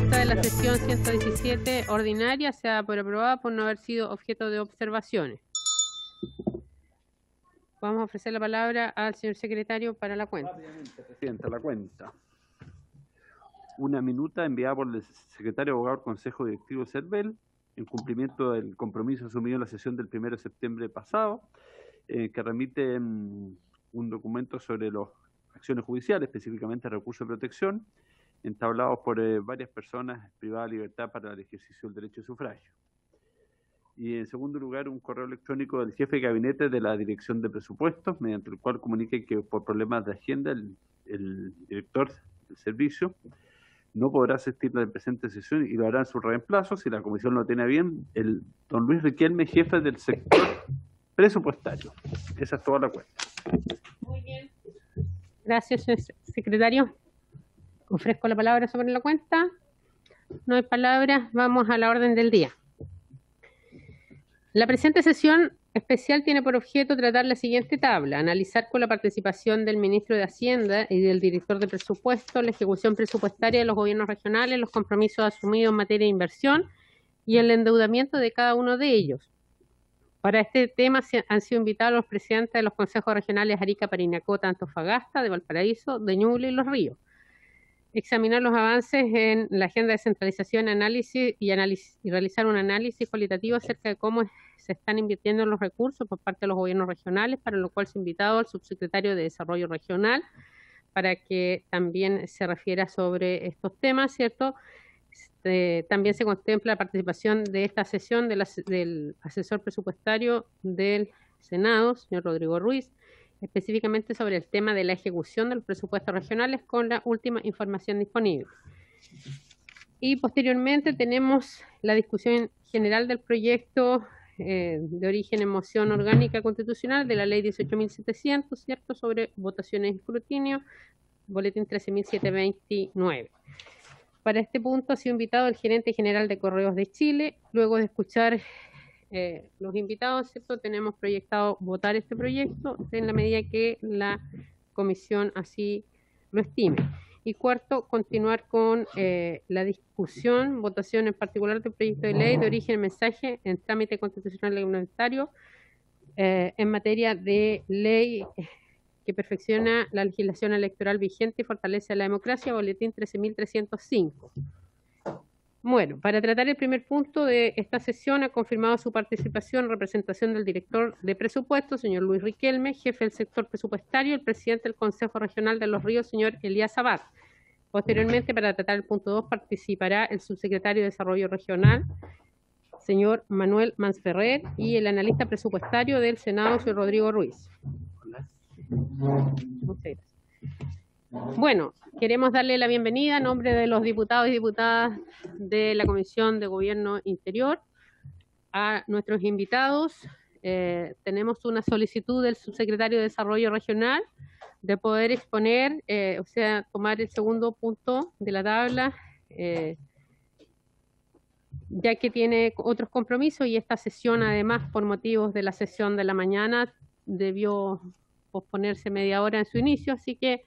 acta de la sesión 117 ordinaria se da por aprobada por no haber sido objeto de observaciones. Vamos a ofrecer la palabra al señor secretario para la cuenta. Rápidamente, Presidenta, la cuenta. Una minuta enviada por el secretario abogado del Consejo Directivo CERVEL, en cumplimiento del compromiso asumido en la sesión del 1 de septiembre pasado, que remite un documento sobre las acciones judiciales, específicamente recursos de protección, entablados por varias personas privadas de libertad para el ejercicio del derecho de sufragio. Y en segundo lugar, un correo electrónico del jefe de gabinete de la Dirección de Presupuestos, mediante el cual comunique que por problemas de agenda el director del servicio no podrá asistir a la presente sesión y lo hará en su reemplazo, si la comisión lo tiene bien, el don Luis Riquelme, jefe del sector presupuestario. Esa es toda la cuenta. Muy bien. Gracias, señor secretario. Ofrezco la palabra sobre la cuenta. No hay palabras. Vamos a la orden del día. La presente sesión especial tiene por objeto tratar la siguiente tabla: analizar con la participación del ministro de Hacienda y del director de presupuesto la ejecución presupuestaria de los gobiernos regionales, los compromisos asumidos en materia de inversión y el endeudamiento de cada uno de ellos. Para este tema han sido invitados los presidentes de los consejos regionales Arica, Parinacota, Antofagasta, de Valparaíso, de Ñuble y Los Ríos. Examinar los avances en la agenda de centralización, análisis y realizar un análisis cualitativo acerca de cómo se están invirtiendo los recursos por parte de los gobiernos regionales, para lo cual se ha invitado al subsecretario de Desarrollo Regional para que también se refiera sobre estos temas, ¿cierto? También se contempla la participación de esta sesión del asesor presupuestario del Senado, señor Rodrigo Ruiz, específicamente sobre el tema de la ejecución de los presupuestos regionales con la última información disponible. Y posteriormente tenemos la discusión general del proyecto de origen en moción orgánica constitucional de la ley 18.700, ¿cierto?, sobre votaciones y escrutinio, boletín 13.729. Para este punto ha sido invitado el gerente general de Correos de Chile. Luego de escuchar los invitados, ¿cierto?, tenemos proyectado votar este proyecto en la medida que la comisión así lo estime. Y cuarto, continuar con la discusión, votación en particular del proyecto de ley de origen mensaje en trámite constitucional reglamentario en materia de ley que perfecciona la legislación electoral vigente y fortalece la democracia, boletín 13.305. Bueno, para tratar el primer punto de esta sesión ha confirmado su participación en representación del director de presupuesto, señor Luis Riquelme, jefe del sector presupuestario, el presidente del Consejo Regional de Los Ríos, señor Elías Abad. Posteriormente, para tratar el punto 2, participará el subsecretario de Desarrollo Regional, señor Manuel Mansferrer, y el analista presupuestario del Senado, señor Rodrigo Ruiz. Muchas gracias. Bueno, queremos darle la bienvenida a nombre de los diputados y diputadas de la Comisión de Gobierno Interior a nuestros invitados. Tenemos una solicitud del subsecretario de Desarrollo Regional de poder exponer, o sea, tomar el segundo punto de la tabla, ya que tiene otros compromisos y esta sesión, además, por motivos de la sesión de la mañana, debió posponerse media hora en su inicio, así que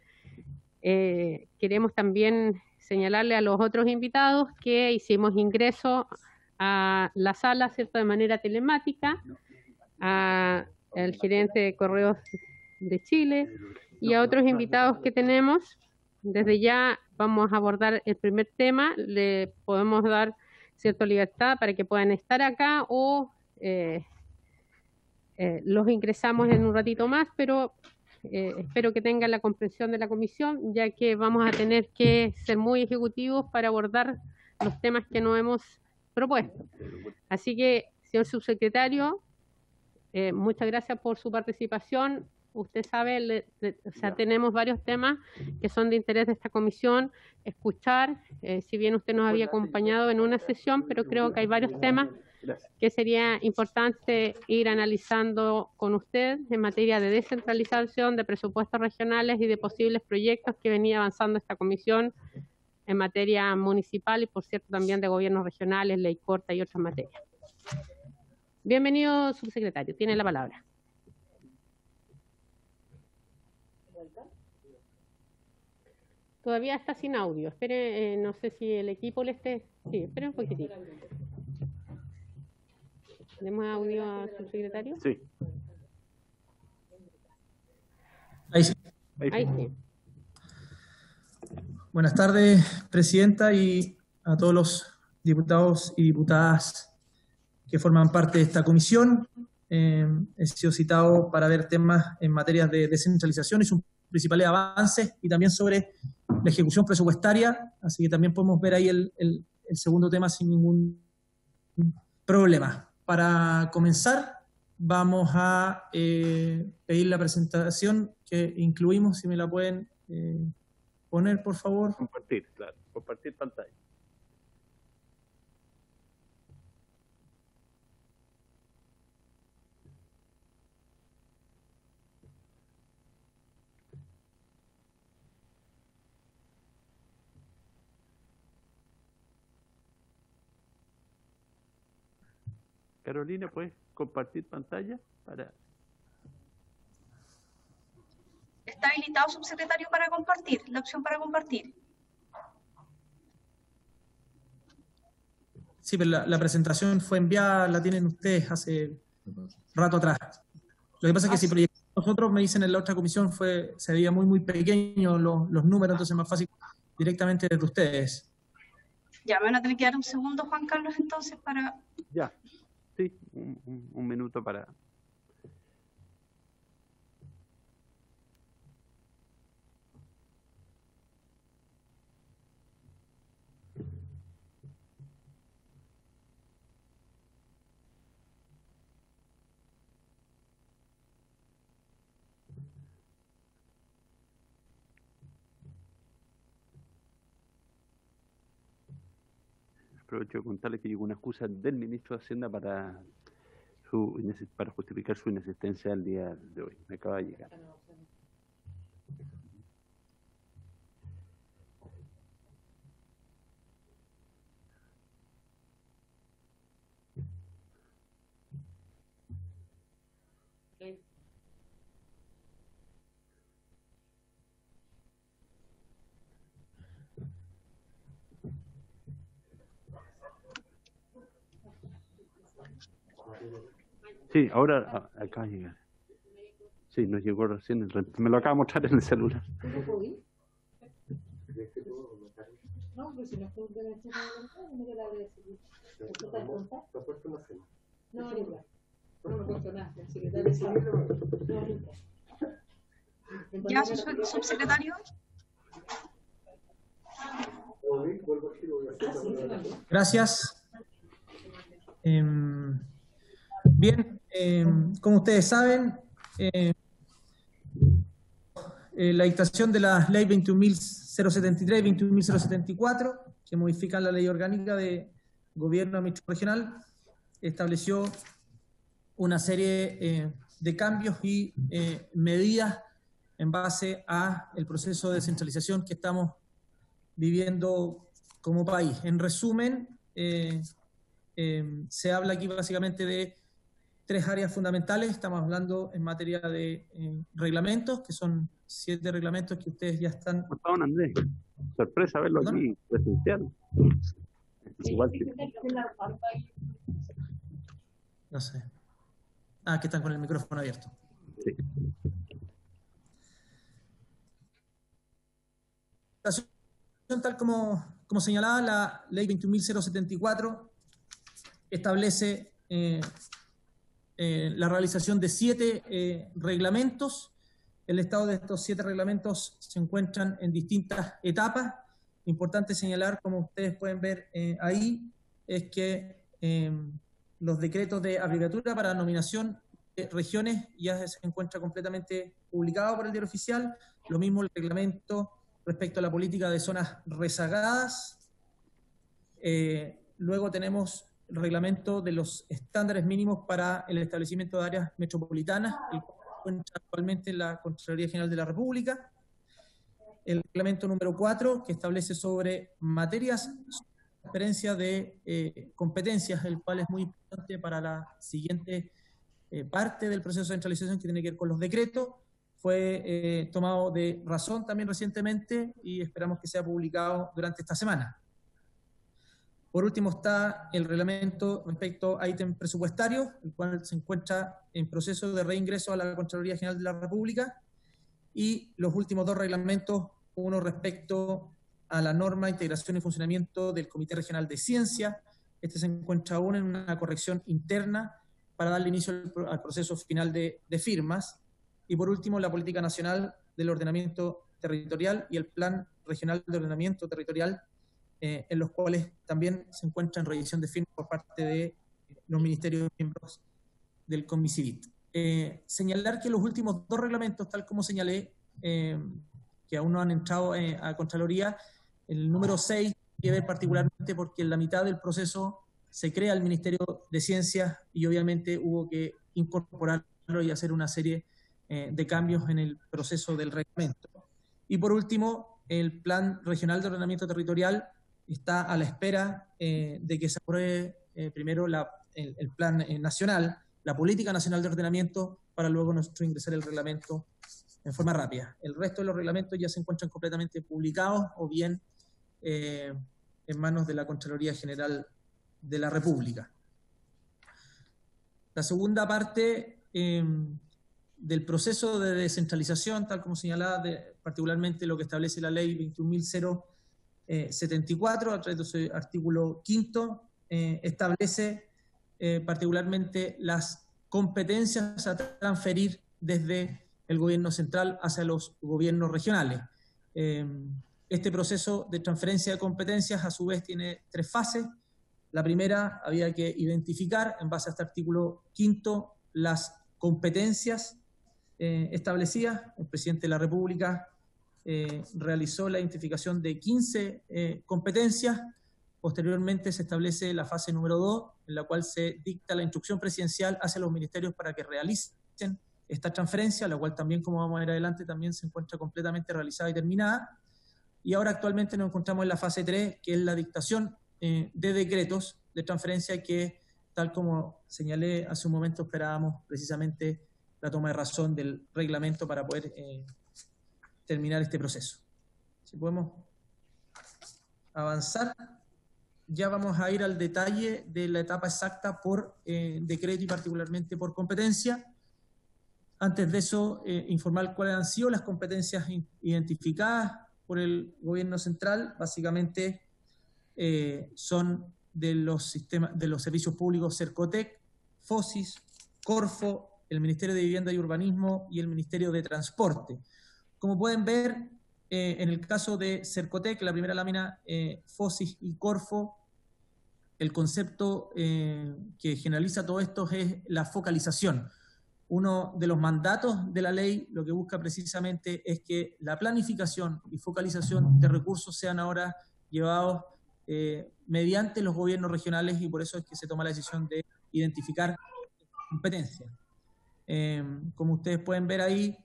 queremos también señalarle a los otros invitados que hicimos ingreso a la sala, ¿cierto?, de manera telemática, al gerente de Correos de Chile y a otros invitados que tenemos. Desde ya vamos a abordar el primer tema, le podemos dar cierta libertad para que puedan estar acá o los ingresamos en un ratito más, pero espero que tengan la comprensión de la comisión, ya que vamos a tener que ser muy ejecutivos para abordar los temas que nos hemos propuesto. Así que, señor subsecretario, muchas gracias por su participación. Usted sabe, o sea, tenemos varios temas que son de interés de esta comisión, escuchar, si bien usted nos había acompañado en una sesión, pero creo que hay varios temas que sería importante ir analizando con usted en materia de descentralización, de presupuestos regionales y de posibles proyectos que venía avanzando esta comisión en materia municipal y, por cierto, también de gobiernos regionales, ley corta y otras materias. Bienvenido, subsecretario. Tiene la palabra. Todavía está sin audio. Espere, no sé si el equipo le esté... Sí, espere un poquitito. ¿Tenemos audio al subsecretario? Sí. Ahí sí. Ahí sí. Buenas tardes, Presidenta, y a todos los diputados y diputadas que forman parte de esta comisión. He sido citado para ver temas en materia de descentralización y sus principales avances, y también sobre la ejecución presupuestaria, así que también podemos ver ahí el segundo tema sin ningún problema. Para comenzar, vamos a pedir la presentación que incluimos, si me la pueden poner, por favor. Compartir, claro. Compartir pantalla. Carolina, ¿puedes compartir pantalla? Está habilitado, subsecretario, para compartir, la opción para compartir. Sí, pero la presentación fue enviada, la tienen ustedes hace rato atrás. Lo que pasa es que si proyectamos nosotros, me dicen en la otra comisión, se veía muy pequeño los números, entonces es más fácil directamente desde ustedes. Ya, me van a tener que dar un segundo, Juan Carlos, entonces, para... Ya, sí, un minuto para... Aprovecho de contarles que llegó una excusa del ministro de Hacienda para justificar su inexistencia el día de hoy. Me acaba de llegar. Sí, ahora acaba de llegar. Sí, nos llegó recién. Me lo acaba de mostrar en el celular. No, pues si no fue de la no me la voy a seguir. No, igual. No me cuento nada. El secretario ¿Ya, subsecretario? Gracias. Bien, como ustedes saben, la dictación de la ley 21.073 y 21.074, que modifican la ley orgánica de gobierno administrativo regional, estableció una serie de cambios y medidas en base a el proceso de descentralización que estamos viviendo como país. En resumen, se habla aquí básicamente de tres áreas fundamentales. Estamos hablando en materia de reglamentos, que son 7 reglamentos que ustedes ya están... Don Andrés, sorpresa verlo aquí presencial. Igual que... No sé. Que están con el micrófono abierto. Sí. Tal como señalaba la ley 21.074, establece la realización de 7 reglamentos. El estado de estos 7 reglamentos se encuentran en distintas etapas. Importante señalar, como ustedes pueden ver ahí, es que los decretos de abreviatura para nominación de regiones ya se encuentra completamente publicado por el Diario Oficial. Lo mismo el reglamento respecto a la política de zonas rezagadas. Luego tenemos el reglamento de los estándares mínimos para el establecimiento de áreas metropolitanas, el cual se encuentra actualmente en la Contraloría General de la República. El reglamento número 4, que establece sobre materias de transferencia de competencias, el cual es muy importante para la siguiente parte del proceso de centralización, que tiene que ver con los decretos. fue tomado de razón también recientemente y esperamos que sea publicado durante esta semana. Por último está el reglamento respecto a ítem presupuestario, el cual se encuentra en proceso de reingreso a la Contraloría General de la República, y los últimos dos reglamentos, uno respecto a la norma, integración y funcionamiento del Comité Regional de Ciencia. Este se encuentra aún en una corrección interna para darle inicio al proceso final de firmas. Y por último, la Política Nacional del Ordenamiento Territorial y el Plan Regional de Ordenamiento Territorial, en los cuales también se encuentra en revisión de firmas por parte de los ministerios miembros del CONMICIVIT. Señalar que los últimos dos reglamentos, tal como señalé, que aún no han entrado a Contraloría, el número 6 que ver particularmente porque en la mitad del proceso se crea el Ministerio de Ciencias y obviamente hubo que incorporarlo y hacer una serie de cambios en el proceso del reglamento. Y por último, el Plan Regional de Ordenamiento Territorial está a la espera de que se apruebe primero el Plan Nacional, la Política Nacional de Ordenamiento, para luego nosotros ingresar el reglamento en forma rápida. El resto de los reglamentos ya se encuentran completamente publicados o bien en manos de la Contraloría General de la República. La segunda parte del proceso de descentralización, tal como señalaba, particularmente lo que establece la ley 21.074, a través de su artículo 5, establece particularmente las competencias a transferir desde el gobierno central hacia los gobiernos regionales. Este proceso de transferencia de competencias, a su vez, tiene tres fases. La primera, había que identificar, en base a este artículo 5, las competencias establecidas. El presidente de la República realizó la identificación de 15 competencias. Posteriormente se establece la fase número 2, en la cual se dicta la instrucción presidencial hacia los ministerios para que realicen esta transferencia, la cual también, como vamos a ver adelante, también se encuentra completamente realizada y terminada. Y ahora actualmente nos encontramos en la fase 3, que es la dictación de decretos de transferencia que, tal como señalé hace un momento, esperábamos precisamente la toma de razón del reglamento para poder terminar este proceso. Si podemos avanzar, ya vamos a ir al detalle de la etapa exacta por decreto y particularmente por competencia. Antes de eso, informar cuáles han sido las competencias identificadas por el gobierno central. Básicamente son de los servicios públicos Cercotec, FOSIS, Corfo, el Ministerio de Vivienda y Urbanismo y el Ministerio de Transporte. Como pueden ver, en el caso de Cercotec, la primera lámina, FOSIS y Corfo, el concepto que generaliza todo esto es la focalización. Uno de los mandatos de la ley lo que busca precisamente es que la planificación y focalización de recursos sean ahora llevados mediante los gobiernos regionales, y por eso es que se toma la decisión de identificar competencias. Como ustedes pueden ver ahí,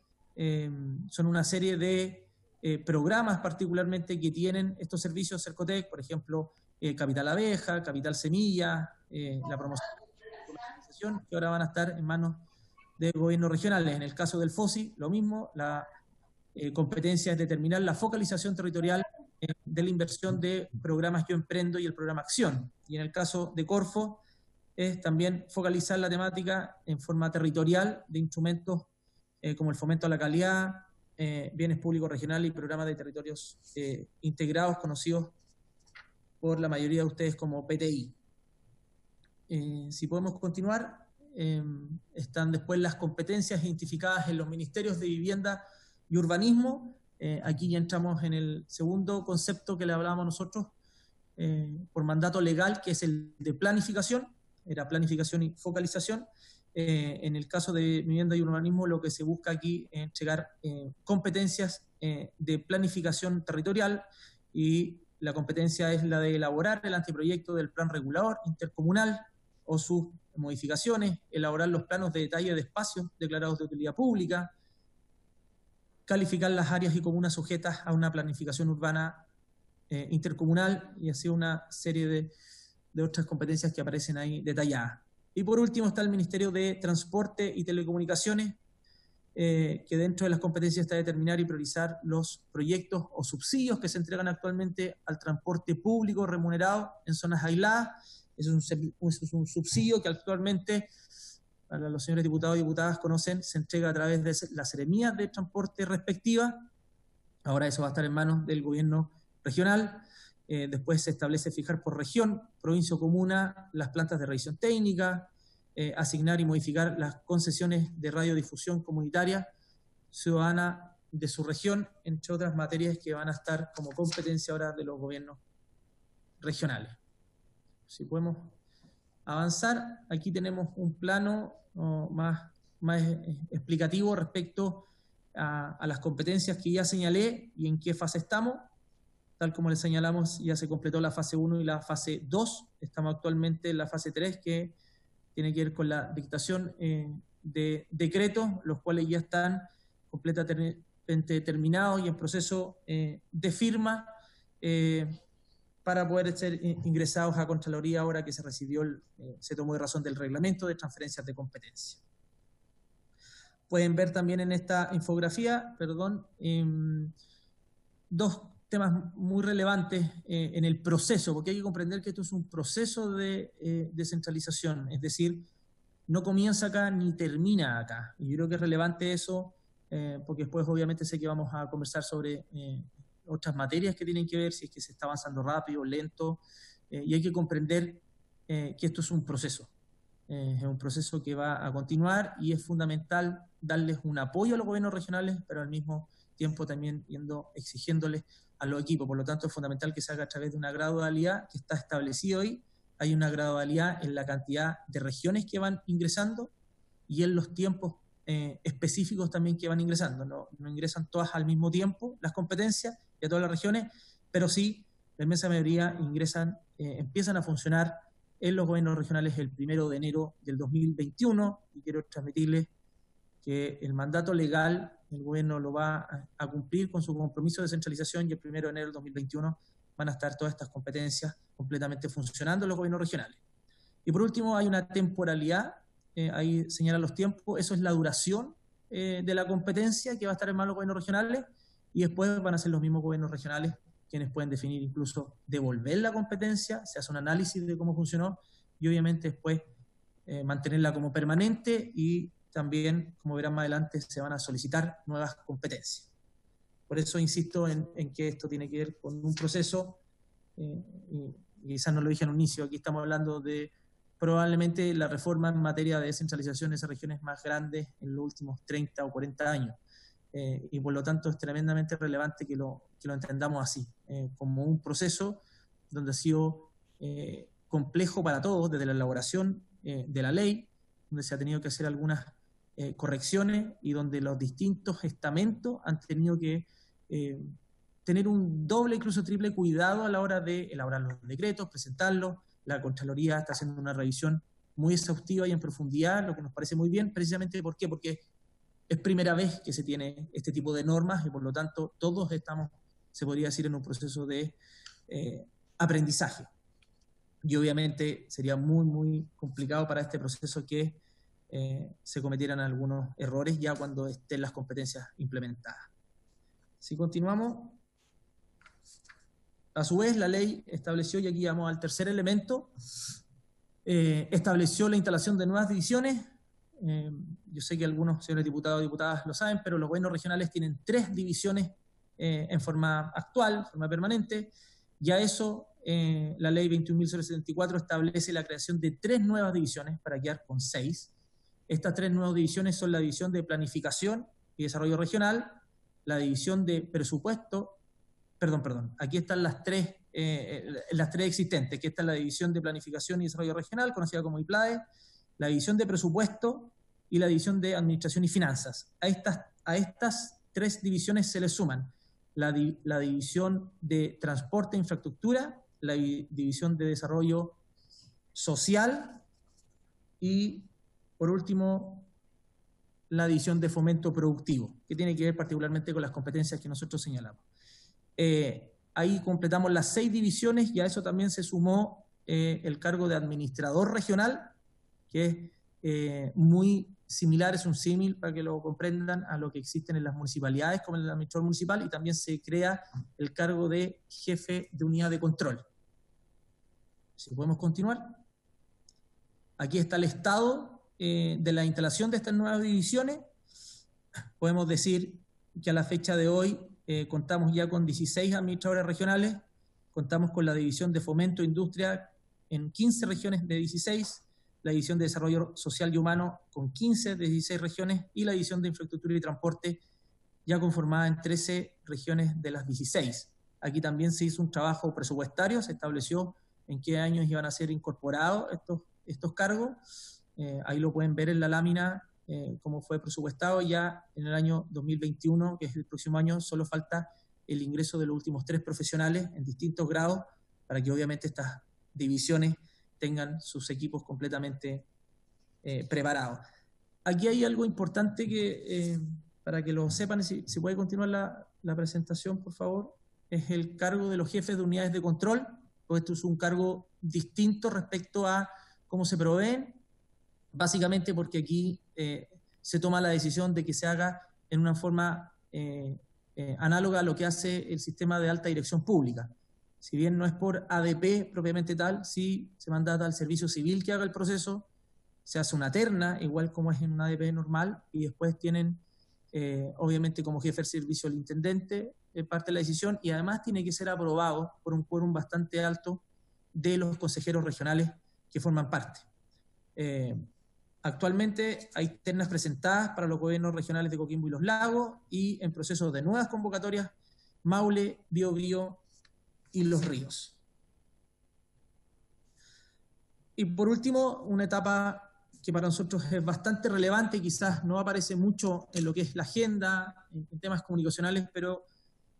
son una serie de programas particularmente que tienen estos servicios Cercotec, por ejemplo, Capital Abeja, Capital Semilla, la promoción de la comercialización, que ahora van a estar en manos de gobiernos regionales. En el caso del FOSI, lo mismo, la competencia es determinar la focalización territorial de la inversión de programas Yo Emprendo y el programa Acción. Y en el caso de Corfo, es también focalizar la temática en forma territorial de instrumentos como el fomento a la calidad, bienes públicos regionales y programas de territorios integrados, conocidos por la mayoría de ustedes como PTI. Si podemos continuar. Están después las competencias identificadas en los ministerios de Vivienda y Urbanismo. Aquí ya entramos en el segundo concepto que le hablábamos nosotros por mandato legal, que es el de planificación. Era planificación y focalización. En el caso de Vivienda y Urbanismo, lo que se busca aquí es entregar competencias de planificación territorial, y la competencia es la de elaborar el anteproyecto del plan regulador intercomunal o sus modificaciones, elaborar los planos de detalle de espacios declarados de utilidad pública, calificar las áreas y comunas sujetas a una planificación urbana intercomunal, y así una serie de otras competencias que aparecen ahí detalladas. Y por último está el Ministerio de Transporte y Telecomunicaciones, que dentro de las competencias está determinar y priorizar los proyectos o subsidios que se entregan actualmente al transporte público remunerado en zonas aisladas. Es un subsidio que actualmente, para los señores diputados y diputadas conocen, se entrega a través de las seremías de transporte respectivas. Ahora eso va a estar en manos del gobierno regional. Después se establece fijar por región, provincia o comuna las plantas de revisión técnica, asignar y modificar las concesiones de radiodifusión comunitaria ciudadana de su región, entre otras materias que van a estar como competencia ahora de los gobiernos regionales. Si podemos avanzar, aquí tenemos un plano más explicativo respecto a las competencias que ya señalé y en qué fase estamos. Tal como les señalamos, ya se completó la fase 1 y la fase 2. Estamos actualmente en la fase 3, que tiene que ver con la dictación de decretos, los cuales ya están completamente terminados y en proceso de firma para poder ser ingresados a Contraloría ahora que se tomó de razón del reglamento de transferencias de competencia. Pueden ver también en esta infografía, dos temas muy relevantes en el proceso, porque hay que comprender que esto es un proceso de descentralización, es decir, no comienza acá ni termina acá. Y yo creo que es relevante eso, porque después obviamente sé que vamos a conversar sobre otras materias que tienen que ver, si es que se está avanzando rápido, lento, y hay que comprender que esto es un proceso. Es un proceso que va a continuar y es fundamental darles un apoyo a los gobiernos regionales, pero al mismo tiempo también exigiéndoles a los equipos. Por lo tanto, es fundamental que se haga a través de una gradualidad que está establecida hoy. Hay una gradualidad en la cantidad de regiones que van ingresando y en los tiempos específicos también que van ingresando. No ingresan todas al mismo tiempo las competencias de todas las regiones, pero sí, la inmensa mayoría empiezan a funcionar en los gobiernos regionales el 1 de enero del 2021, y quiero transmitirles que el mandato legal el gobierno lo va a cumplir con su compromiso de descentralización, y el 1 de enero del 2021 van a estar todas estas competencias completamente funcionando en los gobiernos regionales. Y por último, hay una temporalidad, ahí señalan los tiempos, eso es la duración de la competencia que va a estar en manos de los gobiernos regionales, y después van a ser los mismos gobiernos regionales quienes pueden definir incluso devolver la competencia, se hace un análisis de cómo funcionó, y obviamente después mantenerla como permanente, y también, como verán más adelante, se van a solicitar nuevas competencias. Por eso insisto en que esto tiene que ver con un proceso, y quizás no lo dije en un inicio, aquí estamos hablando de probablemente la reforma en materia de descentralización de esas regiones más grandes en los últimos 30 o 40 años. Y por lo tanto es tremendamente relevante que lo entendamos así, como un proceso donde ha sido complejo para todos, desde la elaboración de la ley, donde se ha tenido que hacer algunas correcciones y donde los distintos estamentos han tenido que tener un doble, incluso triple cuidado a la hora de elaborar los decretos, presentarlos. La Contraloría está haciendo una revisión muy exhaustiva y en profundidad, lo que nos parece muy bien, precisamente ¿por qué? Porque es primera vez que se tiene este tipo de normas y por lo tanto todos estamos, se podría decir, en un proceso de aprendizaje. Y obviamente sería muy, muy complicado para este proceso que se cometieran algunos errores ya cuando estén las competencias implementadas. Si continuamos, a su vez la ley estableció, y aquí vamos al tercer elemento, estableció la instalación de nuevas divisiones. Yo sé que algunos señores diputados y diputadas lo saben, pero los gobiernos regionales tienen 3 divisiones en forma actual, en forma permanente. Ya eso, la ley 21.074 establece la creación de 3 nuevas divisiones para quedar con 6. Estas 3 nuevas divisiones son la división de planificación y desarrollo regional, la división de presupuesto, aquí están las tres existentes, que esta es la división de planificación y desarrollo regional, conocida como IPLADE, la división de presupuesto y la división de administración y finanzas. A estas 3 divisiones se le suman la división de transporte e infraestructura, la división de desarrollo social y, por último, la división de fomento productivo, que tiene que ver particularmente con las competencias que nosotros señalamos. Ahí completamos las 6 divisiones y a eso también se sumó el cargo de administrador regional, que es muy similar, es un símil para que lo comprendan a lo que existen en las municipalidades como en el administrador municipal, y también se crea el cargo de jefe de unidad de control. Si podemos continuar. Aquí está el estado de la instalación de estas nuevas divisiones. Podemos decir que a la fecha de hoy contamos ya con 16 administradores regionales, contamos con la división de fomento e industria en 15 regiones de 16, la división de desarrollo social y humano con 15 de 16 regiones y la división de infraestructura y transporte ya conformada en 13 regiones de las 16. Aquí también se hizo un trabajo presupuestario, se estableció en qué años iban a ser incorporados estos cargos. Ahí lo pueden ver en la lámina cómo fue presupuestado. Ya en el año 2021, que es el próximo año, solo falta el ingreso de los últimos 3 profesionales en distintos grados para que obviamente estas divisiones tengan sus equipos completamente preparados. Aquí hay algo importante que, para que lo sepan, si puede continuar la presentación, por favor, es el cargo de los jefes de unidades de control. Pues esto es un cargo distinto respecto a cómo se proveen, básicamente porque aquí se toma la decisión de que se haga en una forma análoga a lo que hace el sistema de alta dirección pública. Si bien no es por ADP propiamente tal, sí se mandata al servicio civil que haga el proceso, se hace una terna, igual como es en un ADP normal, y después tienen, obviamente, como jefe del servicio el intendente, parte de la decisión, y además tiene que ser aprobado por un quórum bastante alto de los consejeros regionales que forman parte. Actualmente hay ternas presentadas para los gobiernos regionales de Coquimbo y Los Lagos, y en proceso de nuevas convocatorias, Maule, Biobío y Los Ríos. Y por último, una etapa que para nosotros es bastante relevante, quizás no aparece mucho en lo que es la agenda, en temas comunicacionales, pero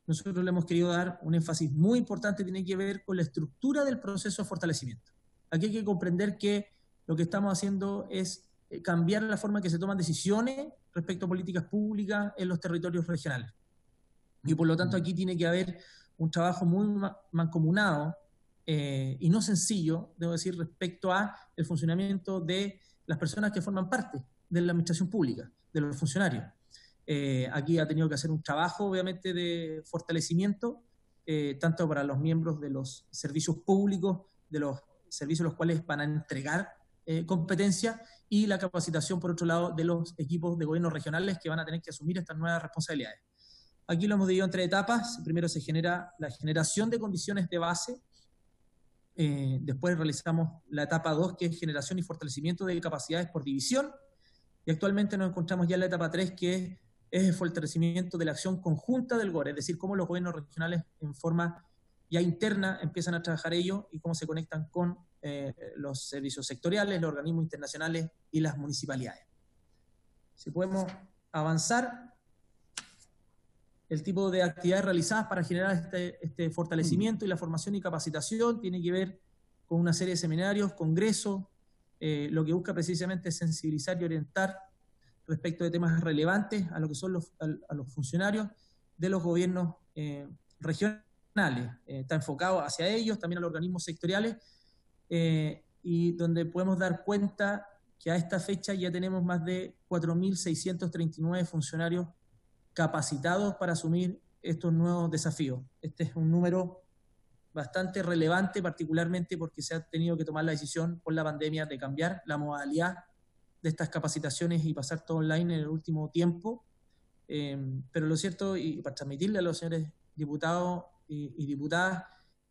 nosotros le hemos querido dar un énfasis muy importante, tiene que ver con la estructura del proceso de fortalecimiento. Aquí hay que comprender que lo que estamos haciendo es cambiar la forma en que se toman decisiones respecto a políticas públicas en los territorios regionales. Y por lo tanto aquí tiene que haber un trabajo muy mancomunado y no sencillo, debo decir, respecto a el funcionamiento de las personas que forman parte de la administración pública, de los funcionarios. Aquí ha tenido que hacer un trabajo, obviamente, de fortalecimiento, tanto para los miembros de los servicios públicos, de los servicios a los cuales van a entregar competencia, y la capacitación, por otro lado, de los equipos de gobiernos regionales que van a tener que asumir estas nuevas responsabilidades. Aquí lo hemos dividido en 3 etapas. Primero se genera la generación de condiciones de base, después realizamos la etapa 2, que es generación y fortalecimiento de capacidades por división, y actualmente nos encontramos ya en la etapa 3, que es el fortalecimiento de la acción conjunta del GOR, es decir, cómo los gobiernos regionales en forma ya interna empiezan a trabajar ellos y cómo se conectan con los servicios sectoriales, los organismos internacionales y las municipalidades. Si podemos avanzar, el tipo de actividades realizadas para generar este fortalecimiento y la formación y capacitación tiene que ver con una serie de seminarios, congresos, lo que busca precisamente es sensibilizar y orientar respecto de temas relevantes a lo que son a los funcionarios de los gobiernos regionales. Está enfocado hacia ellos, también a los organismos sectoriales, y donde podemos dar cuenta que a esta fecha ya tenemos más de 4.639 funcionarios capacitados para asumir estos nuevos desafíos. Este es un número bastante relevante, particularmente porque se ha tenido que tomar la decisión por la pandemia de cambiar la modalidad de estas capacitaciones y pasar todo online en el último tiempo. Pero lo cierto, y para transmitirle a los señores diputados y diputadas,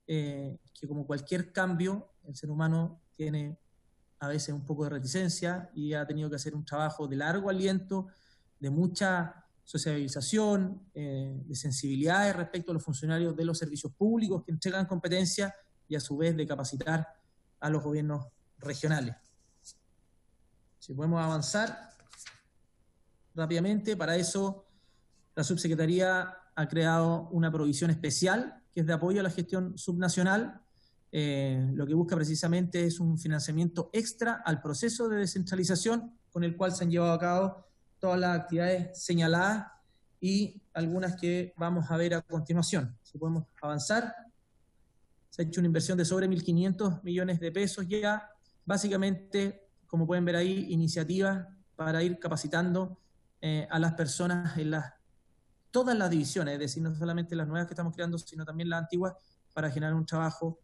que como cualquier cambio, el ser humano tiene a veces un poco de reticencia y ha tenido que hacer un trabajo de largo aliento, de mucha socialización, de sensibilidades respecto a los funcionarios de los servicios públicos que entregan competencia, y a su vez de capacitar a los gobiernos regionales. Si podemos avanzar rápidamente, para eso la Subsecretaría ha creado una provisión especial que es de apoyo a la gestión subnacional. Lo que busca precisamente es un financiamiento extra al proceso de descentralización con el cual se han llevado a cabo todas las actividades señaladas y algunas que vamos a ver a continuación. Si podemos avanzar, se ha hecho una inversión de sobre 1.500 millones de pesos ya, básicamente, como pueden ver ahí, iniciativas para ir capacitando a las personas en todas las divisiones, es decir, no solamente las nuevas que estamos creando, sino también las antiguas, para generar un trabajo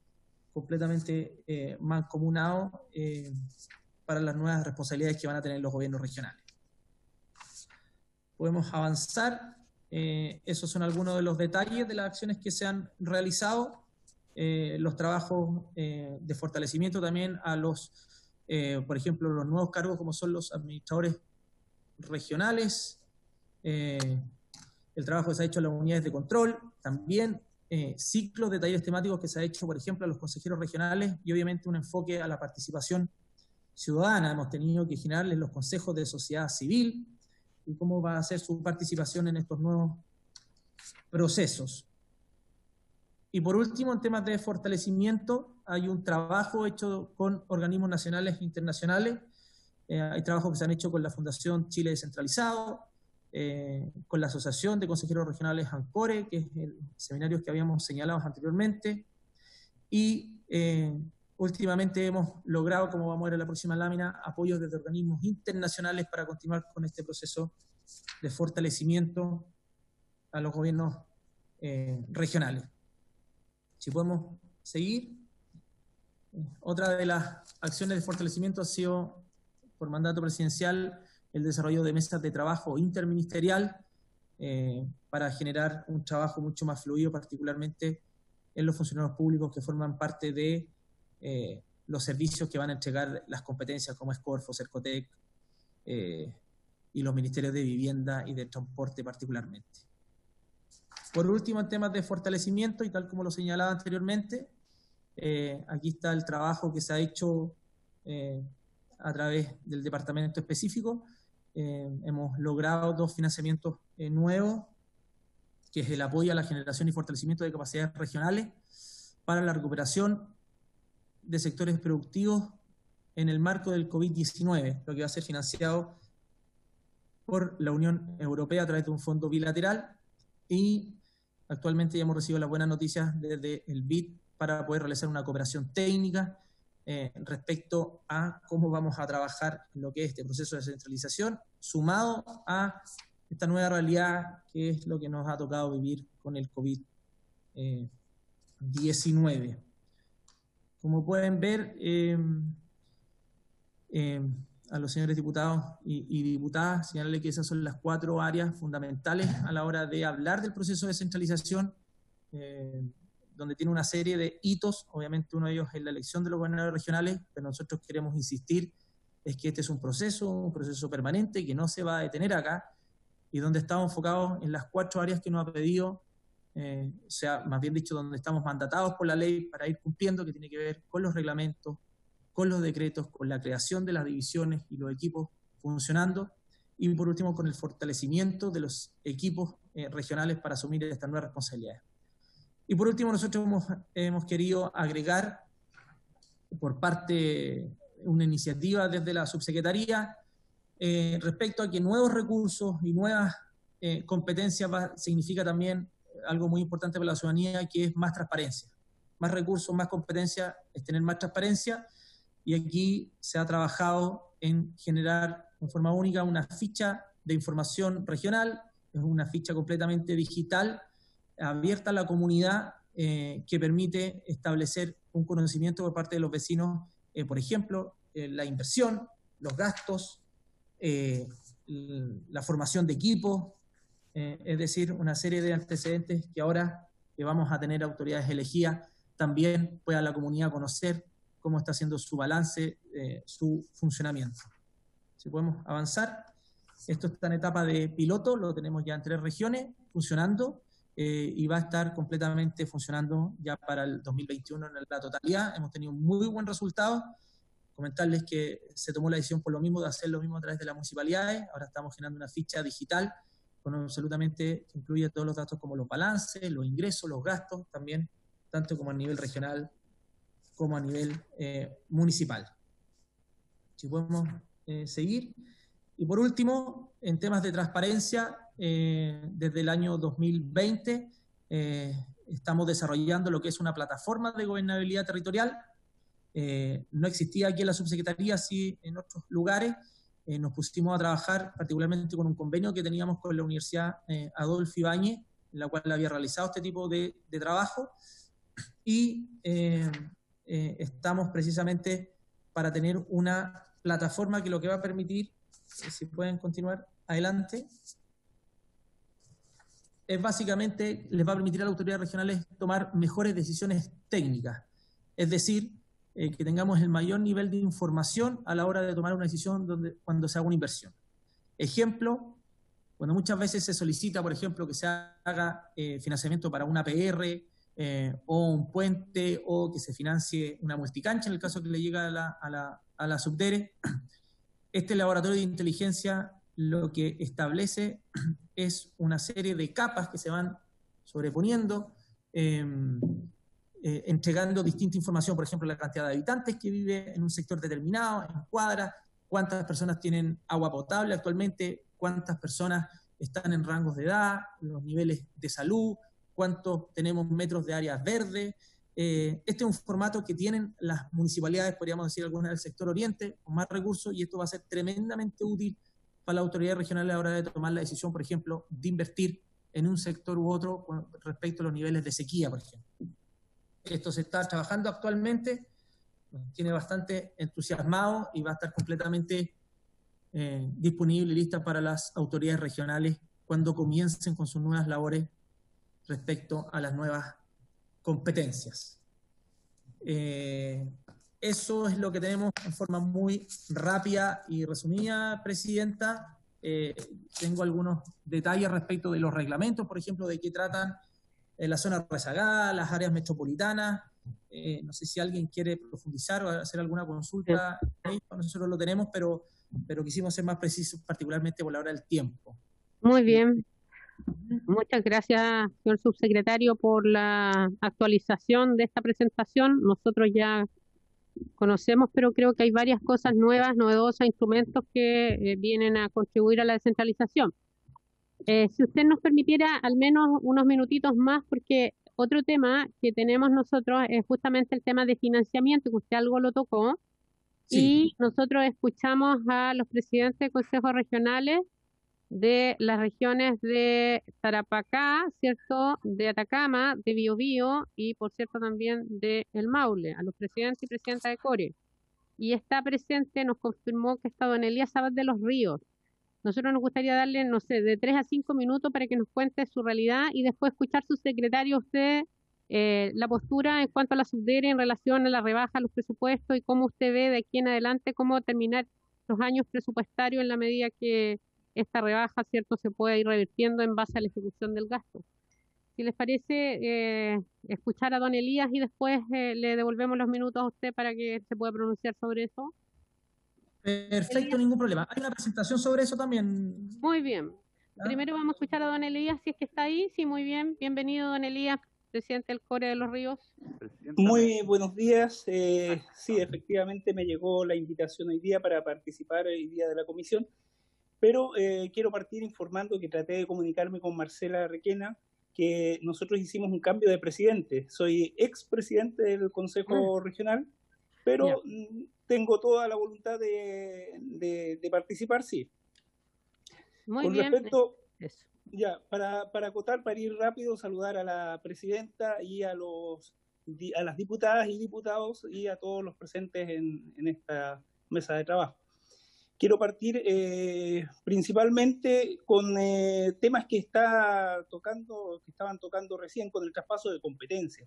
completamente mancomunado para las nuevas responsabilidades que van a tener los gobiernos regionales. Podemos avanzar. Esos son algunos de los detalles de las acciones que se han realizado. Los trabajos de fortalecimiento también a los, por ejemplo, los nuevos cargos como son los administradores regionales, el trabajo que se ha hecho en las unidades de control, también ciclos de talleres temáticos que se ha hecho, por ejemplo, a los consejeros regionales y obviamente un enfoque a la participación ciudadana. Hemos tenido que generarles los consejos de sociedad civil y cómo va a ser su participación en estos nuevos procesos. Y por último, en temas de fortalecimiento, hay un trabajo hecho con organismos nacionales e internacionales. Hay trabajos que se han hecho con la Fundación Chile Descentralizado, con la Asociación de Consejeros Regionales ANCORE, que es el seminario que habíamos señalado anteriormente. Y últimamente hemos logrado, como vamos a ver en la próxima lámina, apoyos desde organismos internacionales para continuar con este proceso de fortalecimiento a los gobiernos regionales. Si podemos seguir. Otra de las acciones de fortalecimiento ha sido, por mandato presidencial, el desarrollo de mesas de trabajo interministerial para generar un trabajo mucho más fluido, particularmente en los funcionarios públicos que forman parte de los servicios que van a entregar las competencias como es Corfo, Cercotec y los ministerios de Vivienda y de Transporte particularmente. Por último, en temas de fortalecimiento, y tal como lo señalaba anteriormente, aquí está el trabajo que se ha hecho a través del departamento específico. Hemos logrado 2 financiamientos nuevos, que es el apoyo a la generación y fortalecimiento de capacidades regionales para la recuperación de sectores productivos en el marco del COVID-19, lo que va a ser financiado por la Unión Europea a través de un fondo bilateral, y actualmente ya hemos recibido las buenas noticias desde el BID para poder realizar una cooperación técnica respecto a cómo vamos a trabajar en lo que es este proceso de descentralización, sumado a esta nueva realidad que es lo que nos ha tocado vivir con el COVID-19. Como pueden ver, a los señores diputados y diputadas, señalarles que esas son las 4 áreas fundamentales a la hora de hablar del proceso de descentralización, donde tiene una serie de hitos. Obviamente uno de ellos es la elección de los gobernadores regionales, pero nosotros queremos insistir es que este es un proceso permanente que no se va a detener acá, y donde estamos enfocados en las 4 áreas que nos ha pedido, o sea, más bien dicho, donde estamos mandatados por la ley para ir cumpliendo, que tiene que ver con los reglamentos, con los decretos, con la creación de las divisiones y los equipos funcionando, y por último con el fortalecimiento de los equipos regionales para asumir estas nuevas responsabilidades. Y por último, nosotros hemos querido agregar por parte una iniciativa desde la subsecretaría respecto a que nuevos recursos y nuevas competencias significa también algo muy importante para la ciudadanía, que es más transparencia. Más recursos, más competencia, es tener más transparencia, y aquí se ha trabajado en generar en forma única una ficha de información regional, es una ficha completamente digital, abierta a la comunidad, que permite establecer un conocimiento por parte de los vecinos, por ejemplo, la inversión, los gastos, la formación de equipos, es decir, una serie de antecedentes que ahora que vamos a tener autoridades elegidas, también pueda la comunidad conocer cómo está haciendo su balance, su funcionamiento. Si podemos avanzar. Esto está en etapa de piloto, lo tenemos ya en 3 regiones funcionando, y va a estar completamente funcionando ya para el 2021 en la totalidad. Hemos tenido un muy buen resultado. Comentarles que se tomó la decisión por lo mismo de hacer lo mismo a través de las municipalidades. Ahora estamos generando una ficha digital con absolutamente, que incluye todos los datos como los balances, los ingresos, los gastos, también tanto como a nivel regional como a nivel municipal. Si podemos seguir. Y por último, en temas de transparencia, desde el año 2020 estamos desarrollando lo que es una plataforma de gobernabilidad territorial. No existía aquí en la subsecretaría, sí en otros lugares, nos pusimos a trabajar particularmente con un convenio que teníamos con la Universidad Adolfo Ibáñez, en la cual había realizado este tipo de trabajo, y estamos precisamente para tener una plataforma que lo que va a permitir, si pueden continuar adelante, es básicamente, les va a permitir a las autoridades regionales tomar mejores decisiones técnicas, es decir, que tengamos el mayor nivel de información a la hora de tomar una decisión cuando se haga una inversión. Ejemplo, cuando muchas veces se solicita, por ejemplo, que se haga financiamiento para una PR o un puente, o que se financie una multicancha, en el caso que le llega a la Subdere, este laboratorio de inteligencia lo que establece es una serie de capas que se van sobreponiendo, entregando distinta información, por ejemplo, la cantidad de habitantes que vive en un sector determinado, en cuadras, cuántas personas tienen agua potable actualmente, cuántas personas están en rangos de edad, los niveles de salud, cuántos tenemos metros de áreas verdes. Este es un formato que tienen las municipalidades, podríamos decir algunas del sector oriente, con más recursos, y esto va a ser tremendamente útil para la autoridad regional a la hora de tomar la decisión, por ejemplo, de invertir en un sector u otro con respecto a los niveles de sequía, por ejemplo. Esto se está trabajando actualmente, nos tiene bastante entusiasmado y va a estar completamente disponible y lista para las autoridades regionales cuando comiencen con sus nuevas labores respecto a las nuevas competencias. Eso es lo que tenemos en forma muy rápida y resumida, Presidenta. Tengo algunos detalles respecto de los reglamentos, por ejemplo, de qué tratan la zona rezagada, las áreas metropolitanas. No sé si alguien quiere profundizar o hacer alguna consulta. Nosotros lo tenemos, pero quisimos ser más precisos, particularmente por la hora del tiempo. Muy bien. Muchas gracias, señor subsecretario, por la actualización de esta presentación. Nosotros ya conocemos, pero creo que hay varias cosas nuevas, novedosas, instrumentos que vienen a contribuir a la descentralización. Si usted nos permitiera al menos unos minutitos más, porque otro tema que tenemos nosotros es justamente el tema de financiamiento, que usted algo lo tocó, sí. Y nosotros escuchamos a los presidentes de consejos regionales de las regiones de Tarapacá, ¿cierto?, de Atacama, de Biobío y, por cierto, también de El Maule, a los presidentes y presidentas de CORE. Y está presente, nos confirmó que está don Elías Sabat de los Ríos. Nosotros nos gustaría darle, no sé, de 3 a 5 minutos para que nos cuente su realidad y después escuchar su secretario, usted, la postura en cuanto a la Subdere en relación a la rebaja de los presupuestos y cómo usted ve de aquí en adelante cómo terminar los años presupuestarios en la medida que esta rebaja, ¿cierto?, se puede ir revirtiendo en base a la ejecución del gasto. Si les parece, escuchar a don Elías y después le devolvemos los minutos a usted para que se pueda pronunciar sobre eso. Perfecto, ningún problema. Hay una presentación sobre eso también. Muy bien. Primero vamos a escuchar a don Elías, si es que está ahí. Sí, muy bien. Bienvenido, don Elías, presidente del CORE de Los Ríos. Muy buenos días. Sí, efectivamente me llegó la invitación hoy día para participar hoy día de la comisión, pero quiero partir informando que traté de comunicarme con Marcela Requena, que nosotros hicimos un cambio de presidente. Soy expresidente del Consejo Regional, pero tengo toda la voluntad de participar, sí. Muy con bien. Respecto, ya, para acotar, para ir rápido, saludar a la presidenta y a las diputadas y diputados y a todos los presentes en esta mesa de trabajo. Quiero partir principalmente con temas que estaban tocando recién con el traspaso de competencias.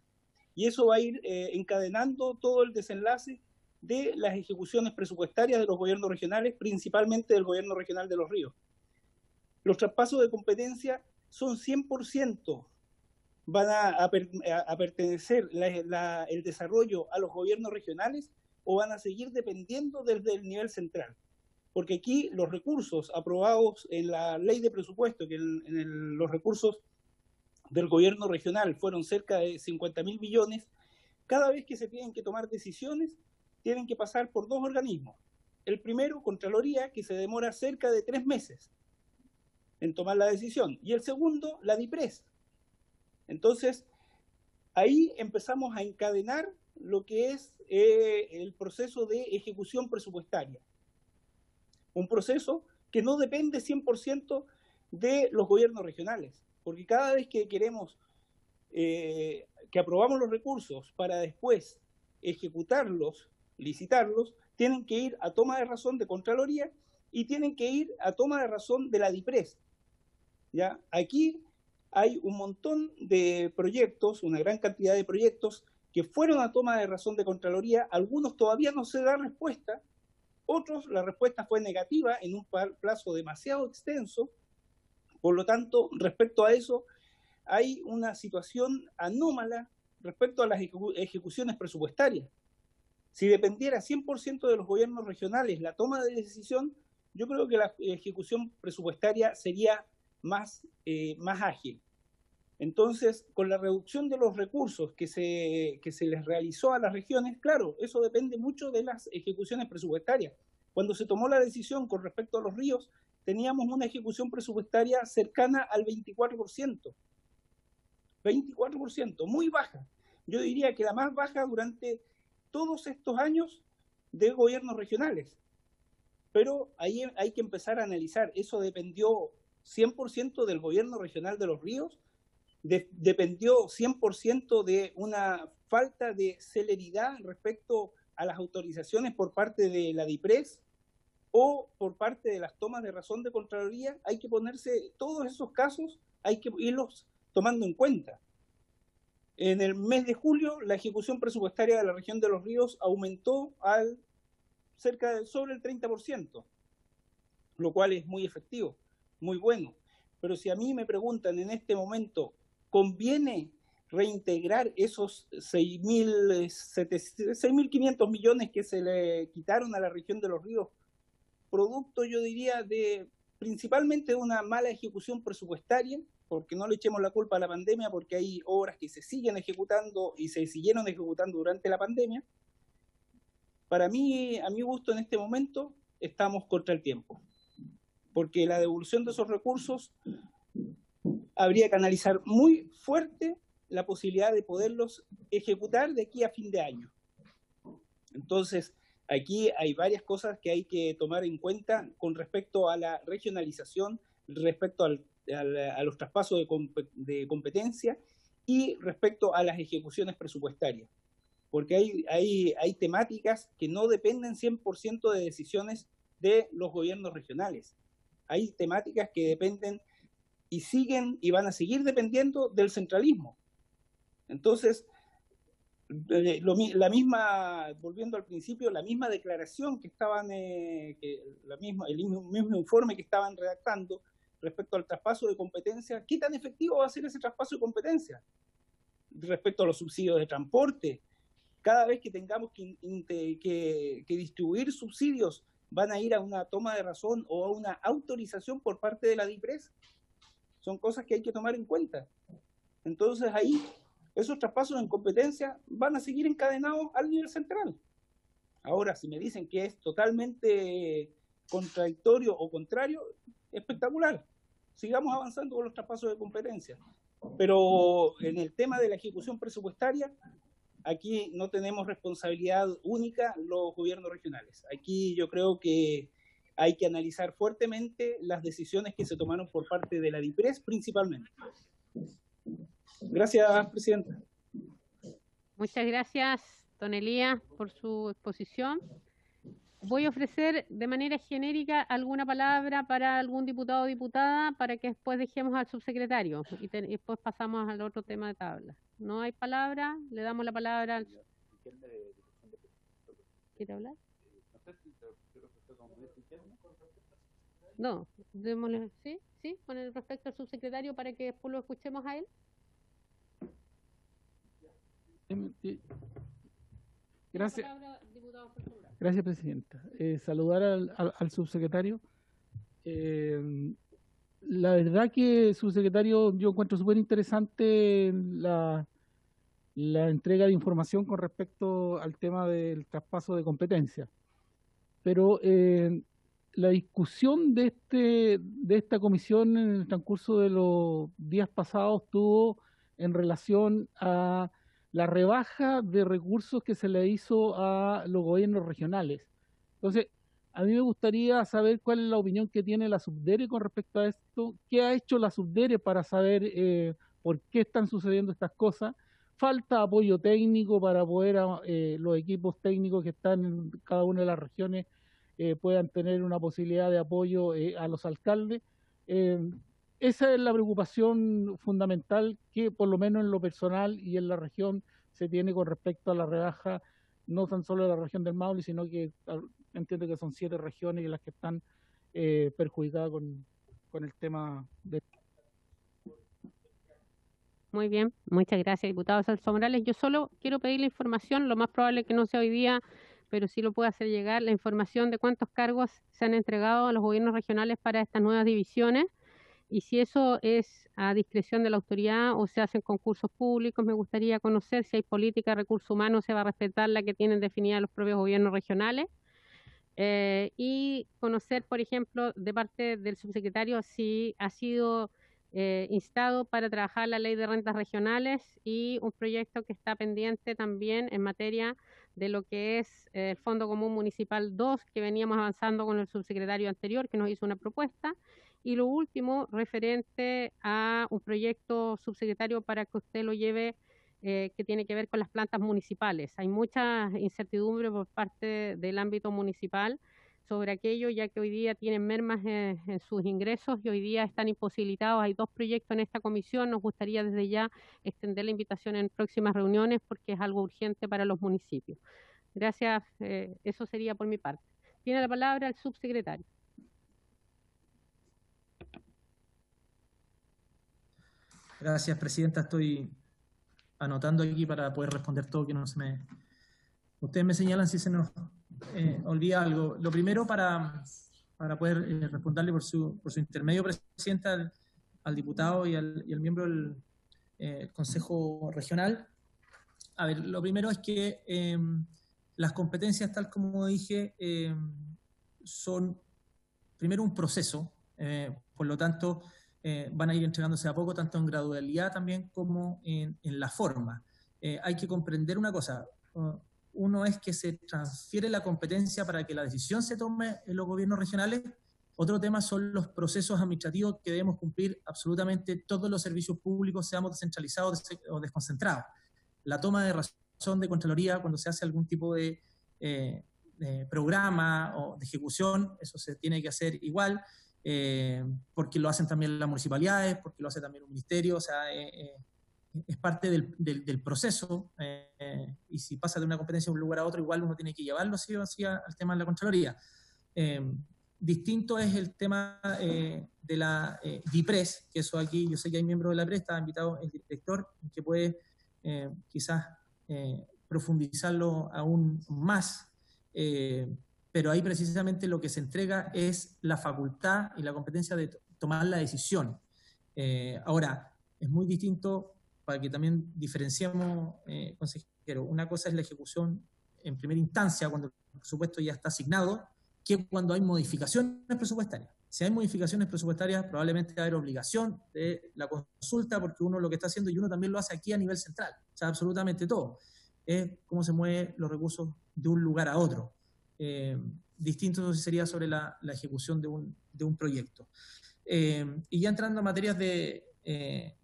Y eso va a ir encadenando todo el desenlace de las ejecuciones presupuestarias de los gobiernos regionales, principalmente del gobierno regional de Los Ríos. Los traspasos de competencia son 100%, van a pertenecer el desarrollo a los gobiernos regionales o van a seguir dependiendo desde el nivel central. Porque aquí los recursos aprobados en la ley de presupuesto, que los recursos del gobierno regional fueron cerca de 50.000 millones, cada vez que se tienen que tomar decisiones, tienen que pasar por 2 organismos. El primero, Contraloría, que se demora cerca de 3 meses en tomar la decisión, y el segundo, la DIPRES. Entonces, ahí empezamos a encadenar lo que es el proceso de ejecución presupuestaria. un proceso que no depende 100% de los gobiernos regionales, porque cada vez que queremos que aprobamos los recursos para después ejecutarlos, licitarlos, tienen que ir a toma de razón de Contraloría y tienen que ir a toma de razón de la DIPRES. ¿Ya? Aquí hay un montón de proyectos, una gran cantidad de proyectos que fueron a toma de razón de Contraloría, algunos todavía no se da respuesta, otros la respuesta fue negativa en un plazo demasiado extenso. Por lo tanto, respecto a eso, hay una situación anómala respecto a las ejecuciones presupuestarias. Si dependiera 100% de los gobiernos regionales la toma de decisión, yo creo que la ejecución presupuestaria sería más ágil. Entonces, con la reducción de los recursos que se les realizó a las regiones, claro, eso depende mucho de las ejecuciones presupuestarias. Cuando se tomó la decisión con respecto a los ríos, teníamos una ejecución presupuestaria cercana al 24%. 24%, muy baja. Yo diría que la más baja durante todos estos años de gobiernos regionales. Pero ahí hay que empezar a analizar, ¿eso dependió 100% del gobierno regional de Los Ríos? ¿Dependió 100% de una falta de celeridad respecto a las autorizaciones por parte de la DIPRES o por parte de las tomas de razón de Contraloría? Hay que ponerse todos esos casos, hay que irlos tomando en cuenta. En el mes de julio, la ejecución presupuestaria de la región de Los Ríos aumentó al sobre el 30%, lo cual es muy efectivo, muy bueno. Pero si a mí me preguntan en este momento, ¿conviene reintegrar esos 6.500 millones que se le quitaron a la región de Los Ríos? Producto, yo diría, principalmente de una mala ejecución presupuestaria, porque no le echemos la culpa a la pandemia, porque hay obras que se siguen ejecutando y se siguieron ejecutando durante la pandemia. Para mí, a mi gusto, en este momento, estamos contra el tiempo, porque la devolución de esos recursos habría que analizar muy fuerte la posibilidad de poderlos ejecutar de aquí a fin de año. Entonces, aquí hay varias cosas que hay que tomar en cuenta con respecto a la regionalización, respecto a los traspasos de competencia y respecto a las ejecuciones presupuestarias. Porque hay temáticas que no dependen 100% de decisiones de los gobiernos regionales. Hay temáticas que dependen y siguen y van a seguir dependiendo del centralismo. Entonces, volviendo al principio, la misma declaración que estaban, el mismo informe que estaban redactando respecto al traspaso de competencia, ¿qué tan efectivo va a ser ese traspaso de competencia? Respecto a los subsidios de transporte, cada vez que tengamos que distribuir subsidios, van a ir a una toma de razón o a una autorización por parte de la DIPRES. Son cosas que hay que tomar en cuenta. Entonces ahí, esos traspasos en competencia van a seguir encadenados al nivel central. Ahora, si me dicen que es totalmente contradictorio o contrario, espectacular. Sigamos avanzando con los traspasos de competencia. Pero en el tema de la ejecución presupuestaria, aquí no tenemos responsabilidad única los gobiernos regionales. Aquí yo creo que hay que analizar fuertemente las decisiones que se tomaron por parte de la DIPRES principalmente. Gracias, Presidenta. Muchas gracias, don Elías, por su exposición. Voy a ofrecer de manera genérica alguna palabra para algún diputado o diputada para que después dejemos al subsecretario y después pasamos al otro tema de tabla. No hay palabra, le damos la palabra al... ¿Quiere hablar? No, démosle, sí, con el respecto al subsecretario para que después lo escuchemos a él. Gracias. Gracias, Presidenta. Saludar al subsecretario. La verdad que, subsecretario, yo encuentro súper interesante la entrega de información con respecto al tema del traspaso de competencia. Pero la discusión de esta comisión en el transcurso de los días pasados tuvo en relación a la rebaja de recursos que se le hizo a los gobiernos regionales. Entonces, A mí me gustaría saber cuál es la opinión que tiene la Subdere con respecto a esto, qué ha hecho la Subdere para saber por qué están sucediendo estas cosas. Falta apoyo técnico para poder los equipos técnicos que están en cada una de las regiones puedan tener una posibilidad de apoyo a los alcaldes. Esa es la preocupación fundamental que por lo menos en lo personal y en la región se tiene con respecto a la rebaja, no tan solo de la región del Maule, sino que entiendo que son 7 regiones las que están perjudicadas con el tema de... Muy bien, muchas gracias, diputado Celso Morales. Yo solo quiero pedir la información, lo más probable es que no sea hoy día, pero sí lo puedo hacer llegar, la información de cuántos cargos se han entregado a los gobiernos regionales para estas nuevas divisiones, y si eso es a discreción de la autoridad o se hacen concursos públicos. Me gustaría conocer si hay política de recursos humanos, se va a respetar la que tienen definida los propios gobiernos regionales, y conocer, por ejemplo, de parte del subsecretario si ha sido instado para trabajar la ley de rentas regionales y un proyecto que está pendiente también en materia de lo que es el Fondo Común Municipal 2, que veníamos avanzando con el subsecretario anterior, que nos hizo una propuesta. Y lo último, referente a un proyecto, subsecretario, para que usted lo lleve, que tiene que ver con las plantas municipales. Hay mucha incertidumbre por parte del ámbito municipal sobre aquello, ya que hoy día tienen mermas en sus ingresos y hoy día están imposibilitados. Hay 2 proyectos en esta comisión. Nos gustaría desde ya extender la invitación en próximas reuniones porque es algo urgente para los municipios. Gracias, eso sería por mi parte. Tiene la palabra el subsecretario. Gracias, presidenta. Estoy anotando aquí para poder responder todo, que no se me... Ustedes me señalan si se nos olvida algo. Lo primero, para poder responderle por su intermedio, presidenta, al diputado y al miembro del Consejo Regional. A ver, lo primero es que las competencias, tal como dije, son primero un proceso, por lo tanto, van a ir entregándose a poco, tanto en gradualidad también como en la forma. Hay que comprender una cosa. Uno es que se transfiere la competencia para que la decisión se tome en los gobiernos regionales. Otro tema son los procesos administrativos que debemos cumplir absolutamente todos los servicios públicos, seamos descentralizados o desconcentrados. La toma de razón de Contraloría cuando se hace algún tipo de programa o de ejecución, eso se tiene que hacer igual, porque lo hacen también las municipalidades, porque lo hace también un ministerio, o sea, es parte del proceso, y si pasa de una competencia de un lugar a otro, igual uno tiene que llevarlo así o así al tema de la Contraloría. Distinto es el tema de la DIPRES, que eso aquí, yo sé que hay miembros de la DIPRES, está invitado el director, que puede quizás profundizarlo aún más, pero ahí precisamente lo que se entrega es la facultad y la competencia de tomar la decisión. Ahora, es muy distinto, para que también diferenciemos, consejero, una cosa es la ejecución en primera instancia, cuando el presupuesto ya está asignado, que cuando hay modificaciones presupuestarias. Si hay modificaciones presupuestarias, probablemente va a haber obligación de la consulta, porque uno lo que está haciendo, y uno también lo hace aquí a nivel central, o sea, absolutamente todo, es cómo se mueven los recursos de un lugar a otro. Distinto sería sobre la ejecución de un proyecto. Y ya entrando en materias de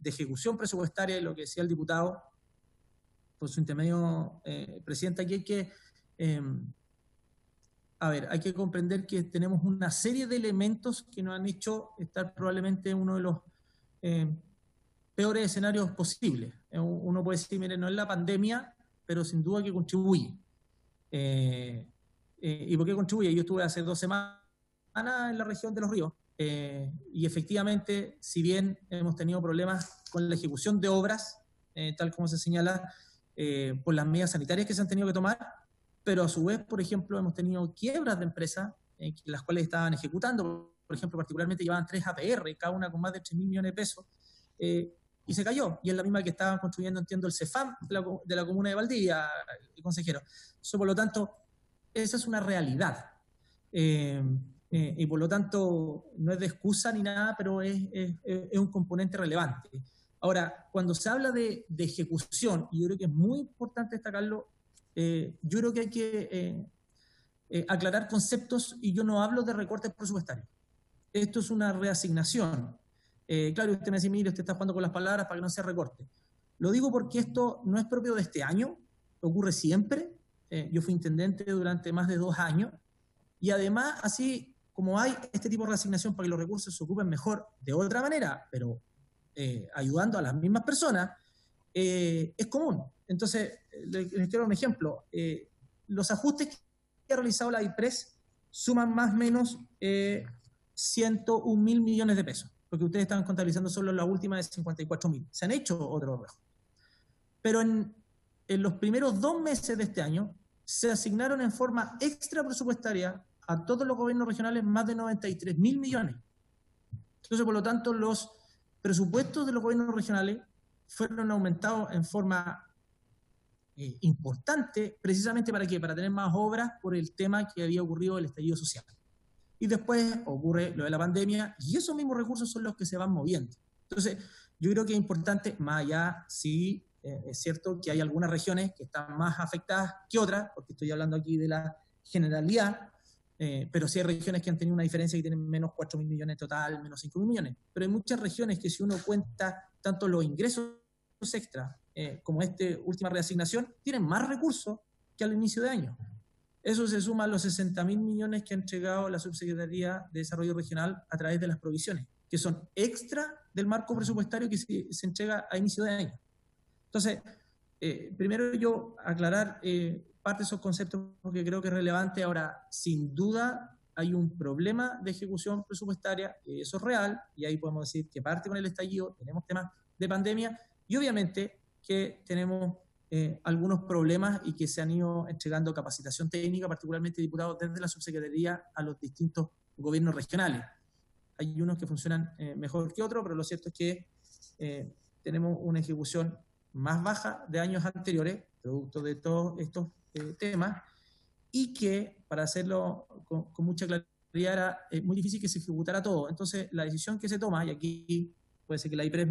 ejecución presupuestaria, y lo que decía el diputado, por su intermedio, presidenta, aquí hay que... hay que comprender que tenemos una serie de elementos que nos han hecho estar probablemente en uno de los peores escenarios posibles. Uno puede decir, mire, no es la pandemia, pero sin duda que contribuye. ¿Y por qué contribuye? Yo estuve hace 2 semanas en la región de Los Ríos, y efectivamente, si bien hemos tenido problemas con la ejecución de obras, tal como se señala, por las medidas sanitarias que se han tenido que tomar, pero a su vez, por ejemplo, hemos tenido quiebras de empresas las cuales estaban ejecutando. Por ejemplo, particularmente llevaban 3 APR, cada una con más de 3.000 millones de pesos, y se cayó. Y es la misma que estaban construyendo, entiendo, el CEFAM de la comuna de Valdivia, el consejero. Eso, por lo tanto, esa es una realidad. Y por lo tanto, no es de excusa ni nada, pero es un componente relevante. Ahora, cuando se habla de ejecución, y yo creo que es muy importante destacarlo, yo creo que hay que aclarar conceptos, y yo no hablo de recortes presupuestarios. Esto es una reasignación. Claro, usted me dice, mire, usted está jugando con las palabras para que no se recorte. Lo digo porque esto no es propio de este año, ocurre siempre. Yo fui intendente durante más de 2 años, y además, así como hay este tipo de reasignación para que los recursos se ocupen mejor de otra manera, pero ayudando a las mismas personas, es común. Entonces, les quiero dar un ejemplo. Los ajustes que ha realizado la IPRES suman más o menos 101.000 millones de pesos, porque ustedes están contabilizando solo la última de 54.000. Se han hecho otros rejos. Pero en los primeros 2 meses de este año se asignaron en forma extra presupuestaria a todos los gobiernos regionales más de 93.000 millones. Entonces, por lo tanto, los presupuestos de los gobiernos regionales fueron aumentados en forma importante, precisamente ¿para qué? Para tener más obras por el tema que había ocurrido el estallido social. Y después ocurre lo de la pandemia, y esos mismos recursos son los que se van moviendo. Entonces, yo creo que es importante, más allá, sí, es cierto que hay algunas regiones que están más afectadas que otras, porque estoy hablando aquí de la generalidad, pero sí hay regiones que han tenido una diferencia y tienen menos 4.000 millones total, menos 5.000 millones. Pero hay muchas regiones que, si uno cuenta tanto los ingresos extras como esta última reasignación, tienen más recursos que al inicio de año. Eso se suma a los 60.000 millones que ha entregado la Subsecretaría de Desarrollo Regional a través de las provisiones, que son extra del marco presupuestario que se entrega a inicio de año. Entonces, primero yo aclarar parte de esos conceptos que creo que es relevante. Ahora, sin duda hay un problema de ejecución presupuestaria, eso es real, y ahí podemos decir que parte con el estallido, tenemos temas de pandemia, y obviamente que tenemos algunos problemas y que se han ido entregando capacitación técnica, particularmente diputados desde la subsecretaría a los distintos gobiernos regionales. Hay unos que funcionan mejor que otros, pero lo cierto es que tenemos una ejecución más baja de años anteriores, producto de todos estos temas, y que, para hacerlo con mucha claridad, era muy difícil que se ejecutara todo. Entonces, la decisión que se toma, y aquí puede ser que la IPRES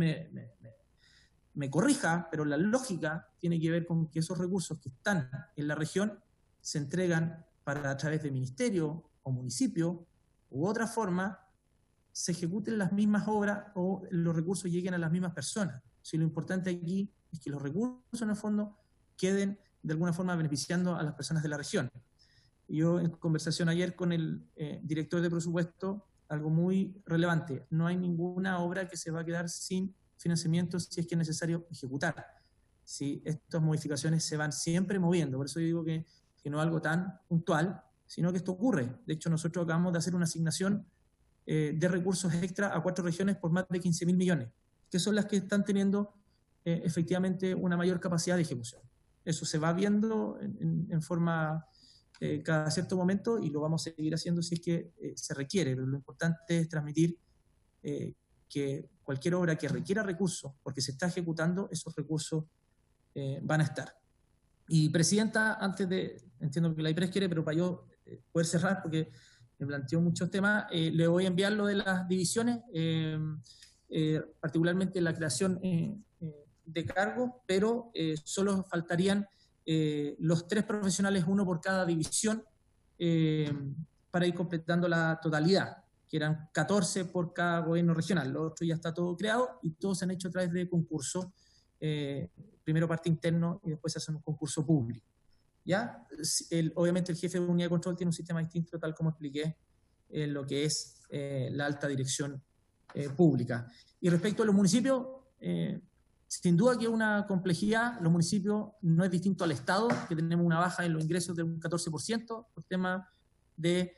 me corrija, pero la lógica tiene que ver con que esos recursos que están en la región se entregan para, a través de ministerio o municipio u otra forma, se ejecuten las mismas obras o los recursos lleguen a las mismas personas. Si lo importante aquí es que los recursos, en el fondo, queden de alguna forma beneficiando a las personas de la región. Yo, en conversación ayer con el director de presupuesto, algo muy relevante: no hay ninguna obra que se va a quedar sin financiamiento si es que es necesario ejecutar. Si estas modificaciones se van siempre moviendo, por eso yo digo que no es algo tan puntual, sino que esto ocurre. De hecho, nosotros acabamos de hacer una asignación de recursos extra a 4 regiones por más de 15.000 millones, que son las que están teniendo efectivamente una mayor capacidad de ejecución. Eso se va viendo en forma cada cierto momento, y lo vamos a seguir haciendo si es que se requiere, pero lo importante es transmitir que cualquier obra que requiera recursos, porque se está ejecutando, esos recursos van a estar. Y, Presidenta, antes de, entiendo que la IPRES quiere, pero para yo poder cerrar, porque me planteó muchos temas, le voy a enviar lo de las divisiones, particularmente la creación de cargos, pero solo faltarían los 3 profesionales, 1 por cada división, para ir completando la totalidad, que eran 14 por cada gobierno regional. Lo otro ya está todo creado y todos se han hecho a través de concurso, primero parte interno y después se hace un concurso público. ¿Ya? Obviamente el jefe de unidad de control tiene un sistema distinto, tal como expliqué, en lo que es la alta dirección pública. Y respecto a los municipios, sin duda que es una complejidad. Los municipios no es distinto al Estado, que tenemos una baja en los ingresos de un 14% por tema de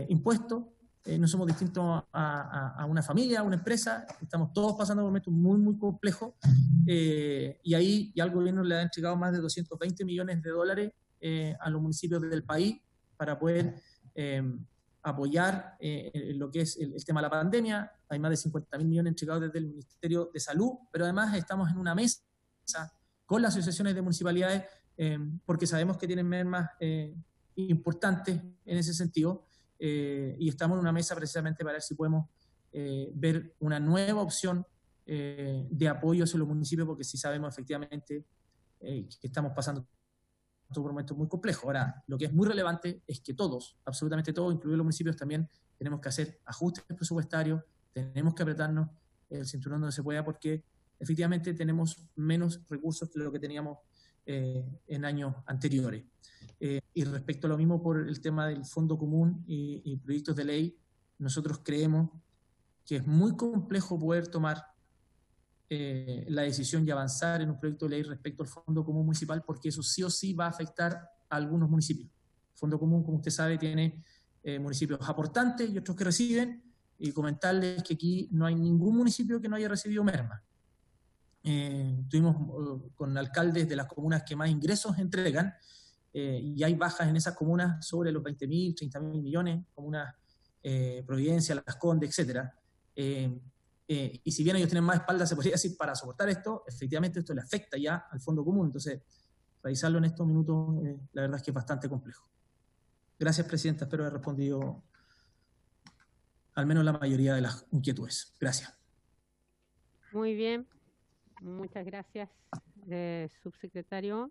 impuestos. No somos distintos a una familia, a una empresa. Estamos todos pasando por momentos muy, muy complejos, y ahí ya el gobierno le ha entregado más de 220 millones de dólares a los municipios del país para poder apoyar lo que es el tema de la pandemia. Hay más de 50.000 millones entregados desde el Ministerio de Salud, pero además estamos en una mesa con las asociaciones de municipalidades, porque sabemos que tienen mermas importantes en ese sentido, y estamos en una mesa precisamente para ver si podemos ver una nueva opción de apoyo hacia los municipios, porque sí sabemos efectivamente que estamos pasando estos momentos muy complejos. Ahora, lo que es muy relevante es que todos, absolutamente todos, incluidos los municipios, también tenemos que hacer ajustes presupuestarios, tenemos que apretarnos el cinturón donde se pueda, porque efectivamente tenemos menos recursos que lo que teníamos en años anteriores. Y respecto a lo mismo por el tema del Fondo Común y proyectos de ley, nosotros creemos que es muy complejo poder tomar la decisión y avanzar en un proyecto de ley respecto al Fondo Común Municipal, porque eso sí o sí va a afectar a algunos municipios. El Fondo Común, como usted sabe, tiene municipios aportantes y otros que reciben, y comentarles que aquí no hay ningún municipio que no haya recibido merma. Estuvimos con alcaldes de las comunas que más ingresos entregan, y hay bajas en esas comunas sobre los 20.000, 30.000 millones, comunas Providencia, Las Condes, etcétera. Y si bien ellos tienen más espalda, se podría decir, para soportar esto, efectivamente esto le afecta ya al Fondo Común. Entonces, revisarlo en estos minutos, la verdad es que es bastante complejo. Gracias, Presidenta. Espero haber respondido al menos la mayoría de las inquietudes. Gracias. Muy bien. Muchas gracias, subsecretario.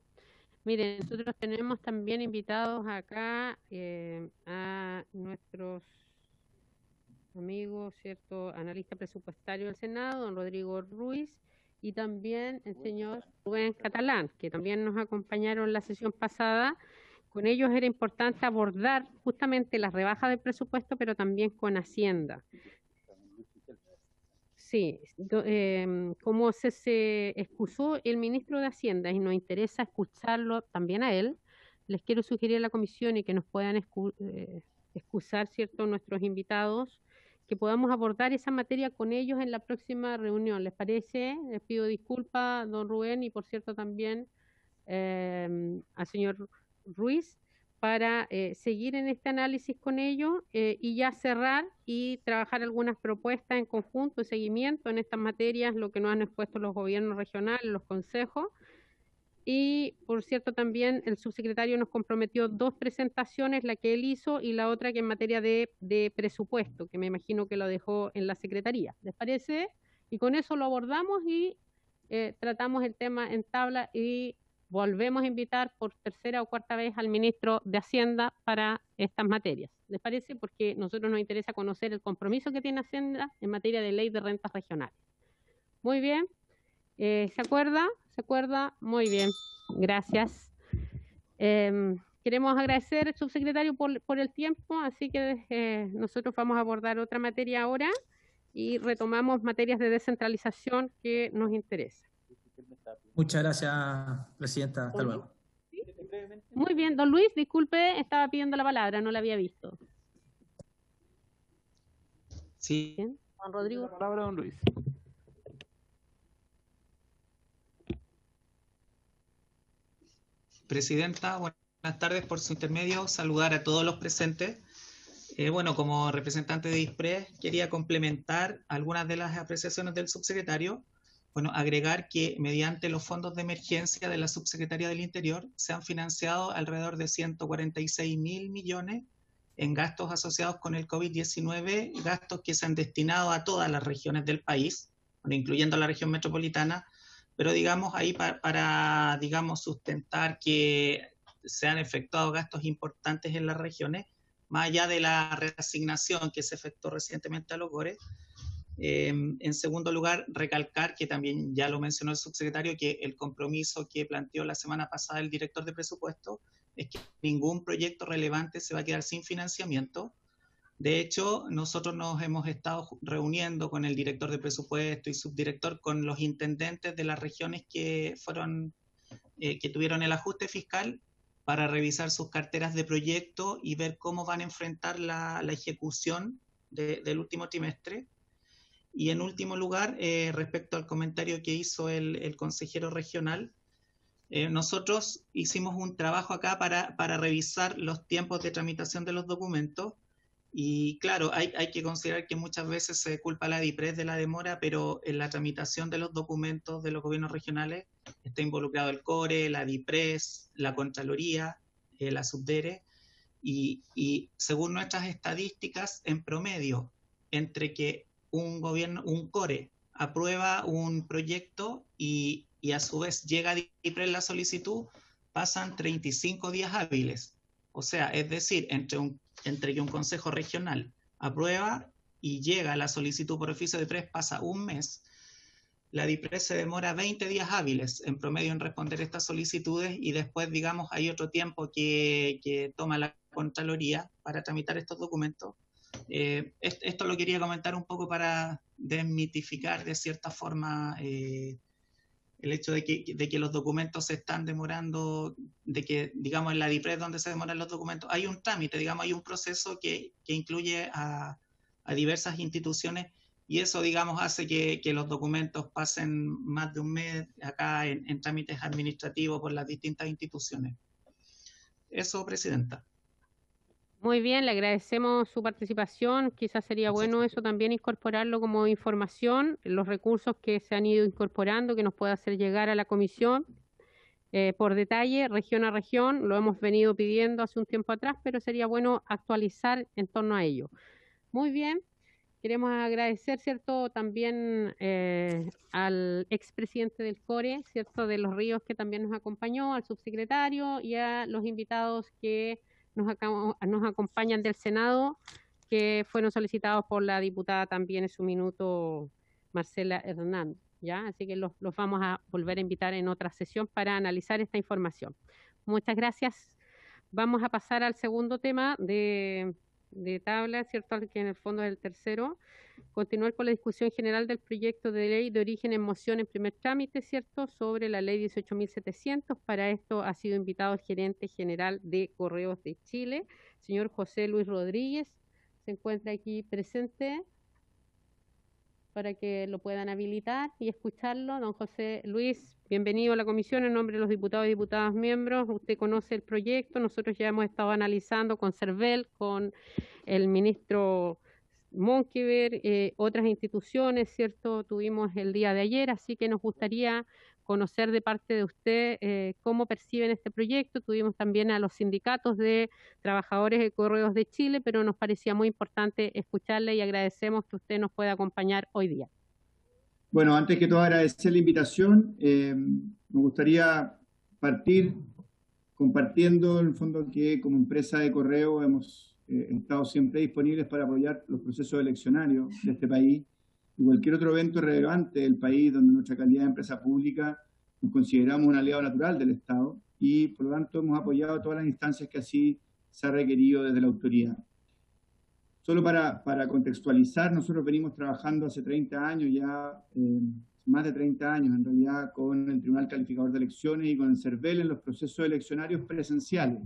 Miren, nosotros tenemos también invitados acá a nuestros amigos, ¿cierto?, analista presupuestario del Senado, don Rodrigo Ruiz, y también el señor Rubén Catalán, que también nos acompañaron la sesión pasada. Con ellos era importante abordar justamente las rebajas del presupuesto, pero también con Hacienda. Sí, como se excusó el ministro de Hacienda y nos interesa escucharlo también a él, les quiero sugerir a la comisión y que nos puedan excusar, ¿cierto?, nuestros invitados, que podamos abordar esa materia con ellos en la próxima reunión. ¿Les parece? Les pido disculpas, don Rubén, y por cierto también al señor Ruiz, para seguir en este análisis con ellos y ya cerrar y trabajar algunas propuestas en conjunto, seguimiento en estas materias, lo que nos han expuesto los gobiernos regionales, los consejos. Y, por cierto, también el subsecretario nos comprometió 2 presentaciones, la que él hizo y la otra que en materia de presupuesto, que me imagino que lo dejó en la Secretaría. ¿Les parece? Y con eso lo abordamos y tratamos el tema en tabla y volvemos a invitar por tercera o cuarta vez al ministro de Hacienda para estas materias. ¿Les parece? Porque a nosotros nos interesa conocer el compromiso que tiene Hacienda en materia de ley de rentas regionales. Muy bien. ¿Se acuerda? ¿Se acuerda? Muy bien. Gracias. Queremos agradecer, subsecretario, por el tiempo, así que nosotros vamos a abordar otra materia ahora y retomamos materias de descentralización que nos interesan. Muchas gracias, Presidenta. Hasta luego. ¿Sí? Muy bien, don Luis, disculpe, estaba pidiendo la palabra, no la había visto. Sí. Bien. Don Rodrigo. La palabra, don Luis. Presidenta, buenas tardes. Por su intermedio, saludar a todos los presentes. Bueno, como representante de DISPRES, quería complementar algunas de las apreciaciones del subsecretario. Bueno, agregar que mediante los fondos de emergencia de la Subsecretaría del Interior se han financiado alrededor de 146.000 millones en gastos asociados con el COVID-19, gastos que se han destinado a todas las regiones del país, bueno, incluyendo la región metropolitana, pero digamos ahí para digamos, sustentar que se han efectuado gastos importantes en las regiones, más allá de la reasignación que se efectuó recientemente a los GORE. En segundo lugar, recalcar, que también ya lo mencionó el subsecretario, que el compromiso que planteó la semana pasada el director de presupuesto es que ningún proyecto relevante se va a quedar sin financiamiento. De hecho, nosotros nos hemos estado reuniendo con el director de presupuesto y subdirector, con los intendentes de las regiones que tuvieron el ajuste fiscal, para revisar sus carteras de proyecto y ver cómo van a enfrentar la ejecución del último trimestre. Y en último lugar, respecto al comentario que hizo el consejero regional, nosotros hicimos un trabajo acá para revisar los tiempos de tramitación de los documentos. Y claro, hay que considerar que muchas veces se culpa a la DIPRES de la demora, pero en la tramitación de los documentos de los gobiernos regionales está involucrado el CORE, la DIPRES, la Contraloría, la Subdere, y según nuestras estadísticas, en promedio, entre que un CORE aprueba un proyecto y a su vez llega a DIPRES la solicitud, pasan 35 días hábiles. O sea, es decir, entre que un consejo regional aprueba y llega la solicitud por oficio de DIPRES pasa un mes, la DIPRES se demora 20 días hábiles en promedio en responder estas solicitudes y después, digamos, hay otro tiempo que toma la Contraloría para tramitar estos documentos. Esto lo quería comentar un poco para desmitificar de cierta forma el hecho de que los documentos se están demorando, de que, digamos, en la DIPRES donde se demoran los documentos, hay un trámite, digamos, hay un proceso que incluye a diversas instituciones y eso, digamos, hace que los documentos pasen más de un mes acá en trámites administrativos por las distintas instituciones. Eso, Presidenta. Muy bien, le agradecemos su participación. Quizás sería bueno eso también incorporarlo como información, los recursos que se han ido incorporando, que nos pueda hacer llegar a la comisión por detalle, región a región. Lo hemos venido pidiendo hace un tiempo atrás, pero sería bueno actualizar en torno a ello. Muy bien. Queremos agradecer, ¿cierto?, también al expresidente del CORE, ¿cierto?, de Los Ríos, que también nos acompañó, al subsecretario y a los invitados que nos acompañan del Senado, que fueron solicitados por la diputada también en su minuto, Marcela Hernández, ¿ya? Así que los vamos a volver a invitar en otra sesión para analizar esta información. Muchas gracias. Vamos a pasar al segundo tema de tabla, ¿cierto?, que en el fondo es el tercero. Continuar con la discusión general del proyecto de ley de origen en moción en primer trámite, ¿cierto?, sobre la ley 18.700. Para esto ha sido invitado el gerente general de Correos de Chile, señor José Luis Rodríguez. Se encuentra aquí presente para que lo puedan habilitar y escucharlo. Don José Luis, bienvenido a la comisión en nombre de los diputados y diputadas miembros. Usted conoce el proyecto, nosotros ya hemos estado analizando con CERVEL, con el ministro Monkever, otras instituciones, ¿cierto? Tuvimos el día de ayer, así que nos gustaría conocer de parte de usted cómo perciben este proyecto. Tuvimos también a los sindicatos de trabajadores de Correos de Chile, pero nos parecía muy importante escucharle y agradecemos que usted nos pueda acompañar hoy día. Bueno, antes que todo agradecer la invitación. Me gustaría partir compartiendo en el fondo que como empresa de correo hemos estado siempre disponibles para apoyar los procesos eleccionarios de este país y cualquier otro evento relevante del país donde nuestra calidad de empresa pública nos consideramos un aliado natural del Estado y por lo tanto hemos apoyado a todas las instancias que así se ha requerido desde la autoridad. Solo para contextualizar, nosotros venimos trabajando hace 30 años ya, más de 30 años en realidad, con el Tribunal Calificador de Elecciones y con el CERVEL en los procesos eleccionarios presenciales.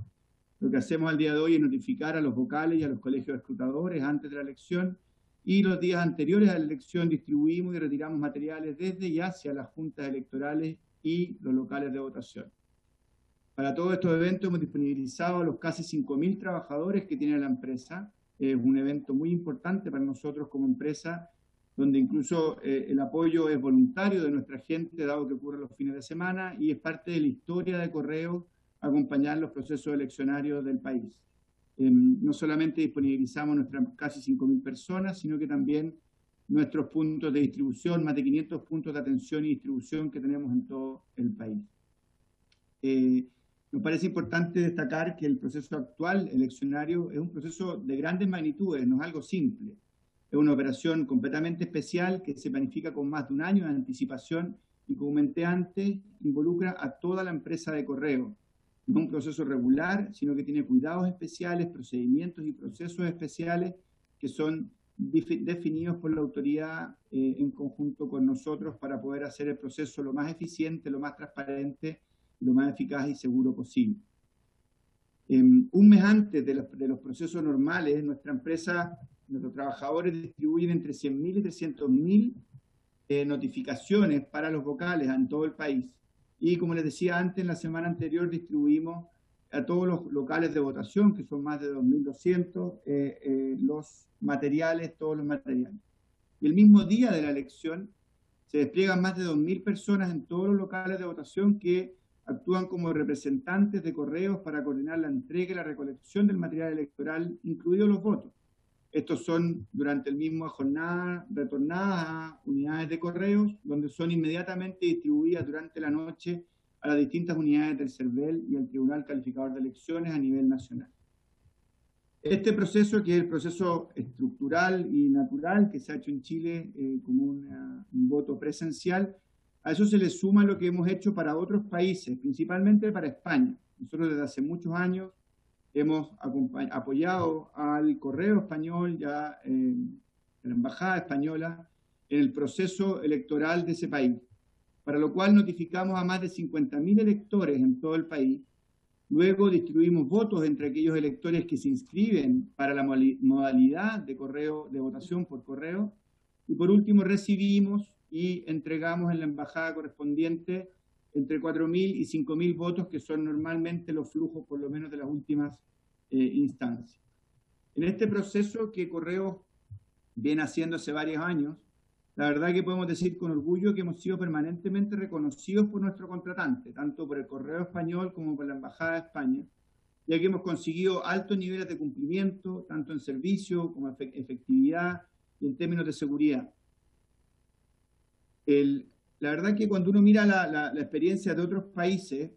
Lo que hacemos al día de hoy es notificar a los vocales y a los colegios escrutadores antes de la elección y los días anteriores a la elección distribuimos y retiramos materiales desde y hacia las juntas electorales y los locales de votación. Para todos estos eventos hemos disponibilizado a los casi 5.000 trabajadores que tiene la empresa. Es un evento muy importante para nosotros como empresa, donde incluso el apoyo es voluntario de nuestra gente, dado que ocurre los fines de semana, y es parte de la historia de Correo acompañar los procesos eleccionarios del país. No solamente disponibilizamos nuestras casi 5.000 personas, sino que también nuestros puntos de distribución, más de 500 puntos de atención y distribución que tenemos en todo el país. Nos parece importante destacar que el proceso actual eleccionario es un proceso de grandes magnitudes, no es algo simple. Es una operación completamente especial que se planifica con más de un año de anticipación y, como comenté antes, involucra a toda la empresa de correo. No es un proceso regular, sino que tiene cuidados especiales, procedimientos y procesos especiales que son definidos por la autoridad en conjunto con nosotros para poder hacer el proceso lo más eficiente, lo más transparente, lo más eficaz y seguro posible. Un mes antes de los procesos normales, nuestra empresa, nuestros trabajadores distribuyen entre 100.000 y 300.000 notificaciones para los vocales en todo el país. Y como les decía antes, en la semana anterior distribuimos a todos los locales de votación, que son más de 2.200, los materiales, todos los materiales. Y el mismo día de la elección se despliegan más de 2.000 personas en todos los locales de votación que actúan como representantes de correos para coordinar la entrega y la recolección del material electoral, incluidos los votos. Estos son durante el mismo jornada retornadas a unidades de correos, donde son inmediatamente distribuidas durante la noche a las distintas unidades del CERVEL y al Tribunal Calificador de Elecciones a nivel nacional. Este proceso, que es el proceso estructural y natural que se ha hecho en Chile como un voto presencial, a eso se le suma lo que hemos hecho para otros países, principalmente para España. Nosotros desde hace muchos años hemos apoyado al Correo Español, ya a la Embajada Española, en el proceso electoral de ese país, para lo cual notificamos a más de 50.000 electores en todo el país. Luego distribuimos votos entre aquellos electores que se inscriben para la modalidad de votación por correo. Y por último recibimos y entregamos en la embajada correspondiente entre 4.000 y 5.000 votos, que son normalmente los flujos por lo menos de las últimas instancias. En este proceso que Correo viene haciendo hace varios años, la verdad que podemos decir con orgullo que hemos sido permanentemente reconocidos por nuestro contratante, tanto por el Correo Español como por la Embajada de España, ya que hemos conseguido altos niveles de cumplimiento, tanto en servicio como en efectividad y en términos de seguridad. La verdad que cuando uno mira la experiencia de otros países,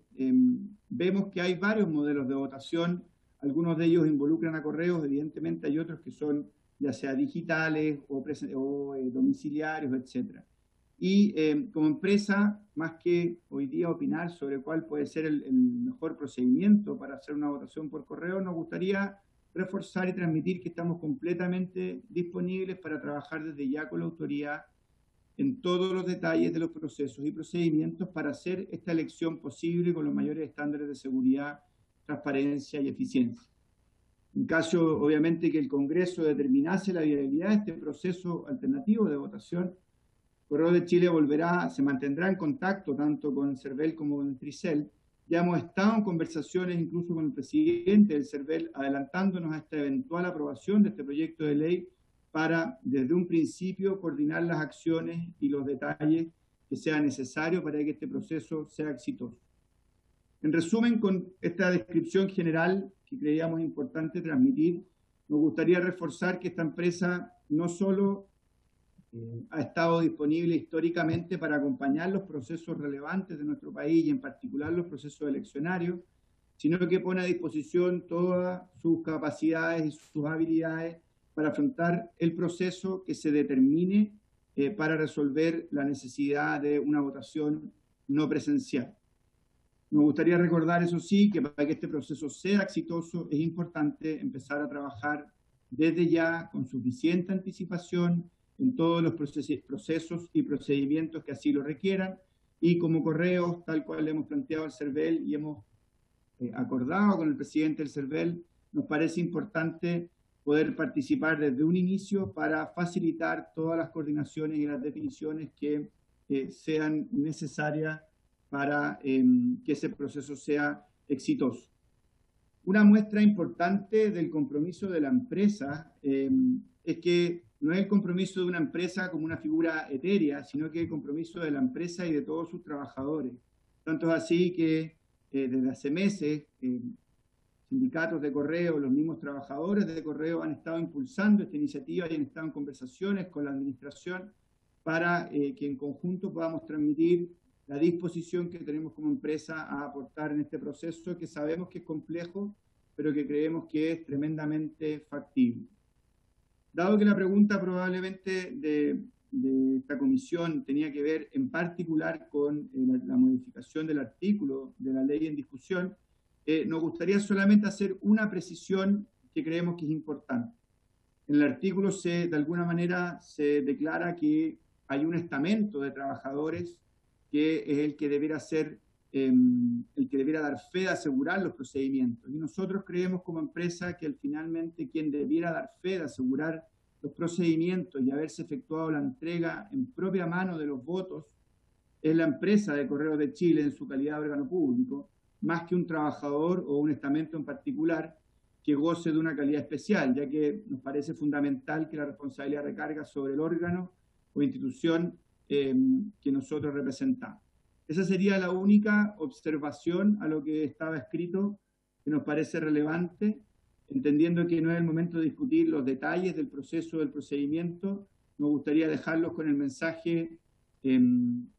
vemos que hay varios modelos de votación. Algunos de ellos involucran a correos, evidentemente hay otros que son ya sea digitales o domiciliarios, etc. Y como empresa, más que hoy día opinar sobre cuál puede ser el mejor procedimiento para hacer una votación por correo, nos gustaría reforzar y transmitir que estamos completamente disponibles para trabajar desde ya con la autoridad en todos los detalles de los procesos y procedimientos para hacer esta elección posible con los mayores estándares de seguridad, transparencia y eficiencia. En caso, obviamente, que el Congreso determinase la viabilidad de este proceso alternativo de votación, Correo de Chile se mantendrá en contacto tanto con el CERVEL como con el TRICEL. Ya hemos estado en conversaciones incluso con el presidente del CERVEL, adelantándonos a esta eventual aprobación de este proyecto de ley para, desde un principio, coordinar las acciones y los detalles que sean necesarios para que este proceso sea exitoso. En resumen, con esta descripción general que creíamos importante transmitir, nos gustaría reforzar que esta empresa no solo ha estado disponible históricamente para acompañar los procesos relevantes de nuestro país y en particular los procesos eleccionarios, sino que pone a disposición todas sus capacidades y sus habilidades para afrontar el proceso que se determine para resolver la necesidad de una votación no presencial. Nos gustaría recordar, eso sí, que para que este proceso sea exitoso es importante empezar a trabajar desde ya con suficiente anticipación en todos los procesos y procedimientos que así lo requieran, y como Correos, tal cual le hemos planteado al CERVEL y hemos acordado con el presidente del CERVEL, nos parece importante poder participar desde un inicio para facilitar todas las coordinaciones y las definiciones que sean necesarias para que ese proceso sea exitoso. Una muestra importante del compromiso de la empresa es que no es el compromiso de una empresa como una figura etérea, sino que es el compromiso de la empresa y de todos sus trabajadores. Tanto es así que desde hace meses sindicatos de Correo, los mismos trabajadores de Correo han estado impulsando esta iniciativa y han estado en conversaciones con la administración para que en conjunto podamos transmitir la disposición que tenemos como empresa a aportar en este proceso, que sabemos que es complejo, pero que creemos que es tremendamente factible. Dado que la pregunta probablemente de esta comisión tenía que ver en particular con la modificación del artículo de la ley en discusión, nos gustaría solamente hacer una precisión que creemos que es importante. En el artículo de alguna manera se declara que hay un estamento de trabajadores que es el que debiera ser, el que debiera dar fe de asegurar los procedimientos. Y nosotros creemos como empresa que finalmente quien debiera dar fe de asegurar los procedimientos y haberse efectuado la entrega en propia mano de los votos es la empresa de Correos de Chile en su calidad de órgano público, más que un trabajador o un estamento en particular que goce de una calidad especial, ya que nos parece fundamental que la responsabilidad recarga sobre el órgano o institución que nosotros representamos. Esa sería la única observación a lo que estaba escrito que nos parece relevante, entendiendo que no es el momento de discutir los detalles del proceso, del procedimiento. Nos gustaría dejarlos con el mensaje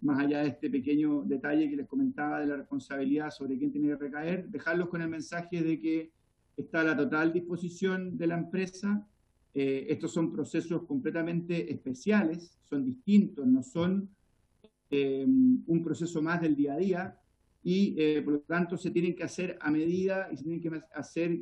más allá de este pequeño detalle que les comentaba de la responsabilidad sobre quién tiene que recaer, dejarlos con el mensaje de que está a la total disposición de la empresa. Estos son procesos completamente especiales, son distintos, no son un proceso más del día a día, y por lo tanto se tienen que hacer a medida y se tienen que hacer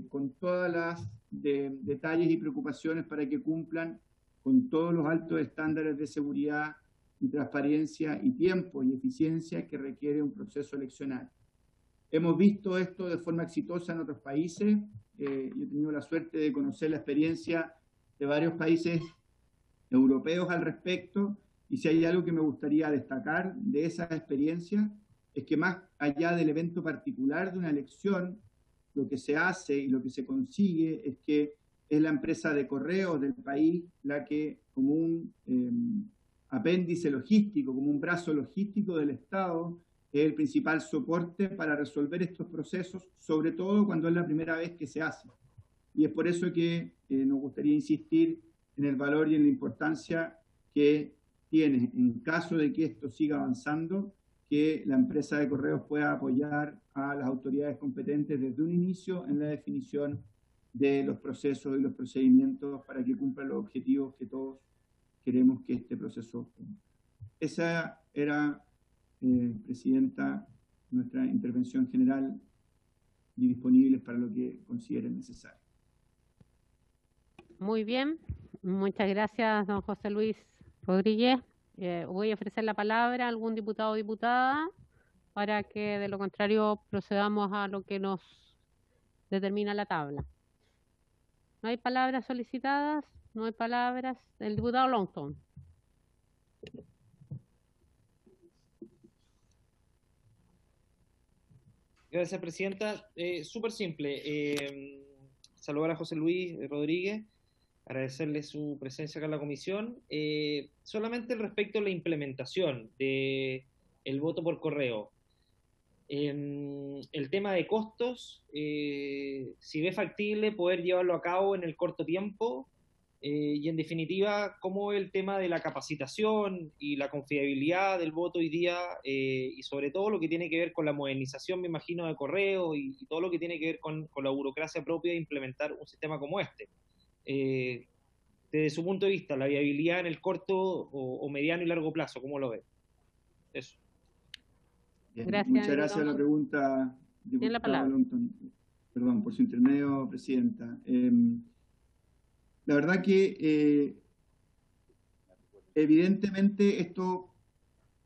con todas las detalles y preocupaciones para que cumplan con todos los altos estándares de seguridad y transparencia y tiempo y eficiencia que requiere un proceso eleccionario. Hemos visto esto de forma exitosa en otros países. Yo he tenido la suerte de conocer la experiencia de varios países europeos al respecto, y si hay algo que me gustaría destacar de esa experiencia es que más allá del evento particular de una elección, lo que se hace y lo que se consigue es que es la empresa de correos del país la que, como un apéndice logístico, como un brazo logístico del Estado, es el principal soporte para resolver estos procesos, sobre todo cuando es la primera vez que se hace. Y es por eso que nos gustaría insistir en el valor y en la importancia que tiene, en caso de que esto siga avanzando, que la empresa de correos pueda apoyar a las autoridades competentes desde un inicio en la definición de los procesos y los procedimientos para que cumplan los objetivos que todos queremos que este proceso cumpla. Esa era, Presidenta, nuestra intervención general, y disponibles para lo que consideren necesario. Muy bien, muchas gracias, don José Luis Rodríguez. Voy a ofrecer la palabra a algún diputado o diputada para que de lo contrario procedamos a lo que nos determina la tabla. ¿No hay palabras solicitadas? No hay palabras. El diputado Longton. Gracias, Presidenta. Súper simple. Saludar a José Luis Rodríguez, agradecerle su presencia acá en la comisión. Solamente respecto a la implementación del voto por correo. El tema de costos, si ve factible poder llevarlo a cabo en el corto tiempo, y en definitiva, cómo el tema de la capacitación y la confiabilidad del voto hoy día, y sobre todo lo que tiene que ver con la modernización, me imagino, de correo y todo lo que tiene que ver con la burocracia propia de implementar un sistema como este. Desde su punto de vista, la viabilidad en el corto o mediano y largo plazo, ¿cómo lo ve? Eso. Bien, Gracias, muchas gracias a la pregunta, diputado Longton. Perdón, por su intermedio, Presidenta. La verdad que evidentemente esto,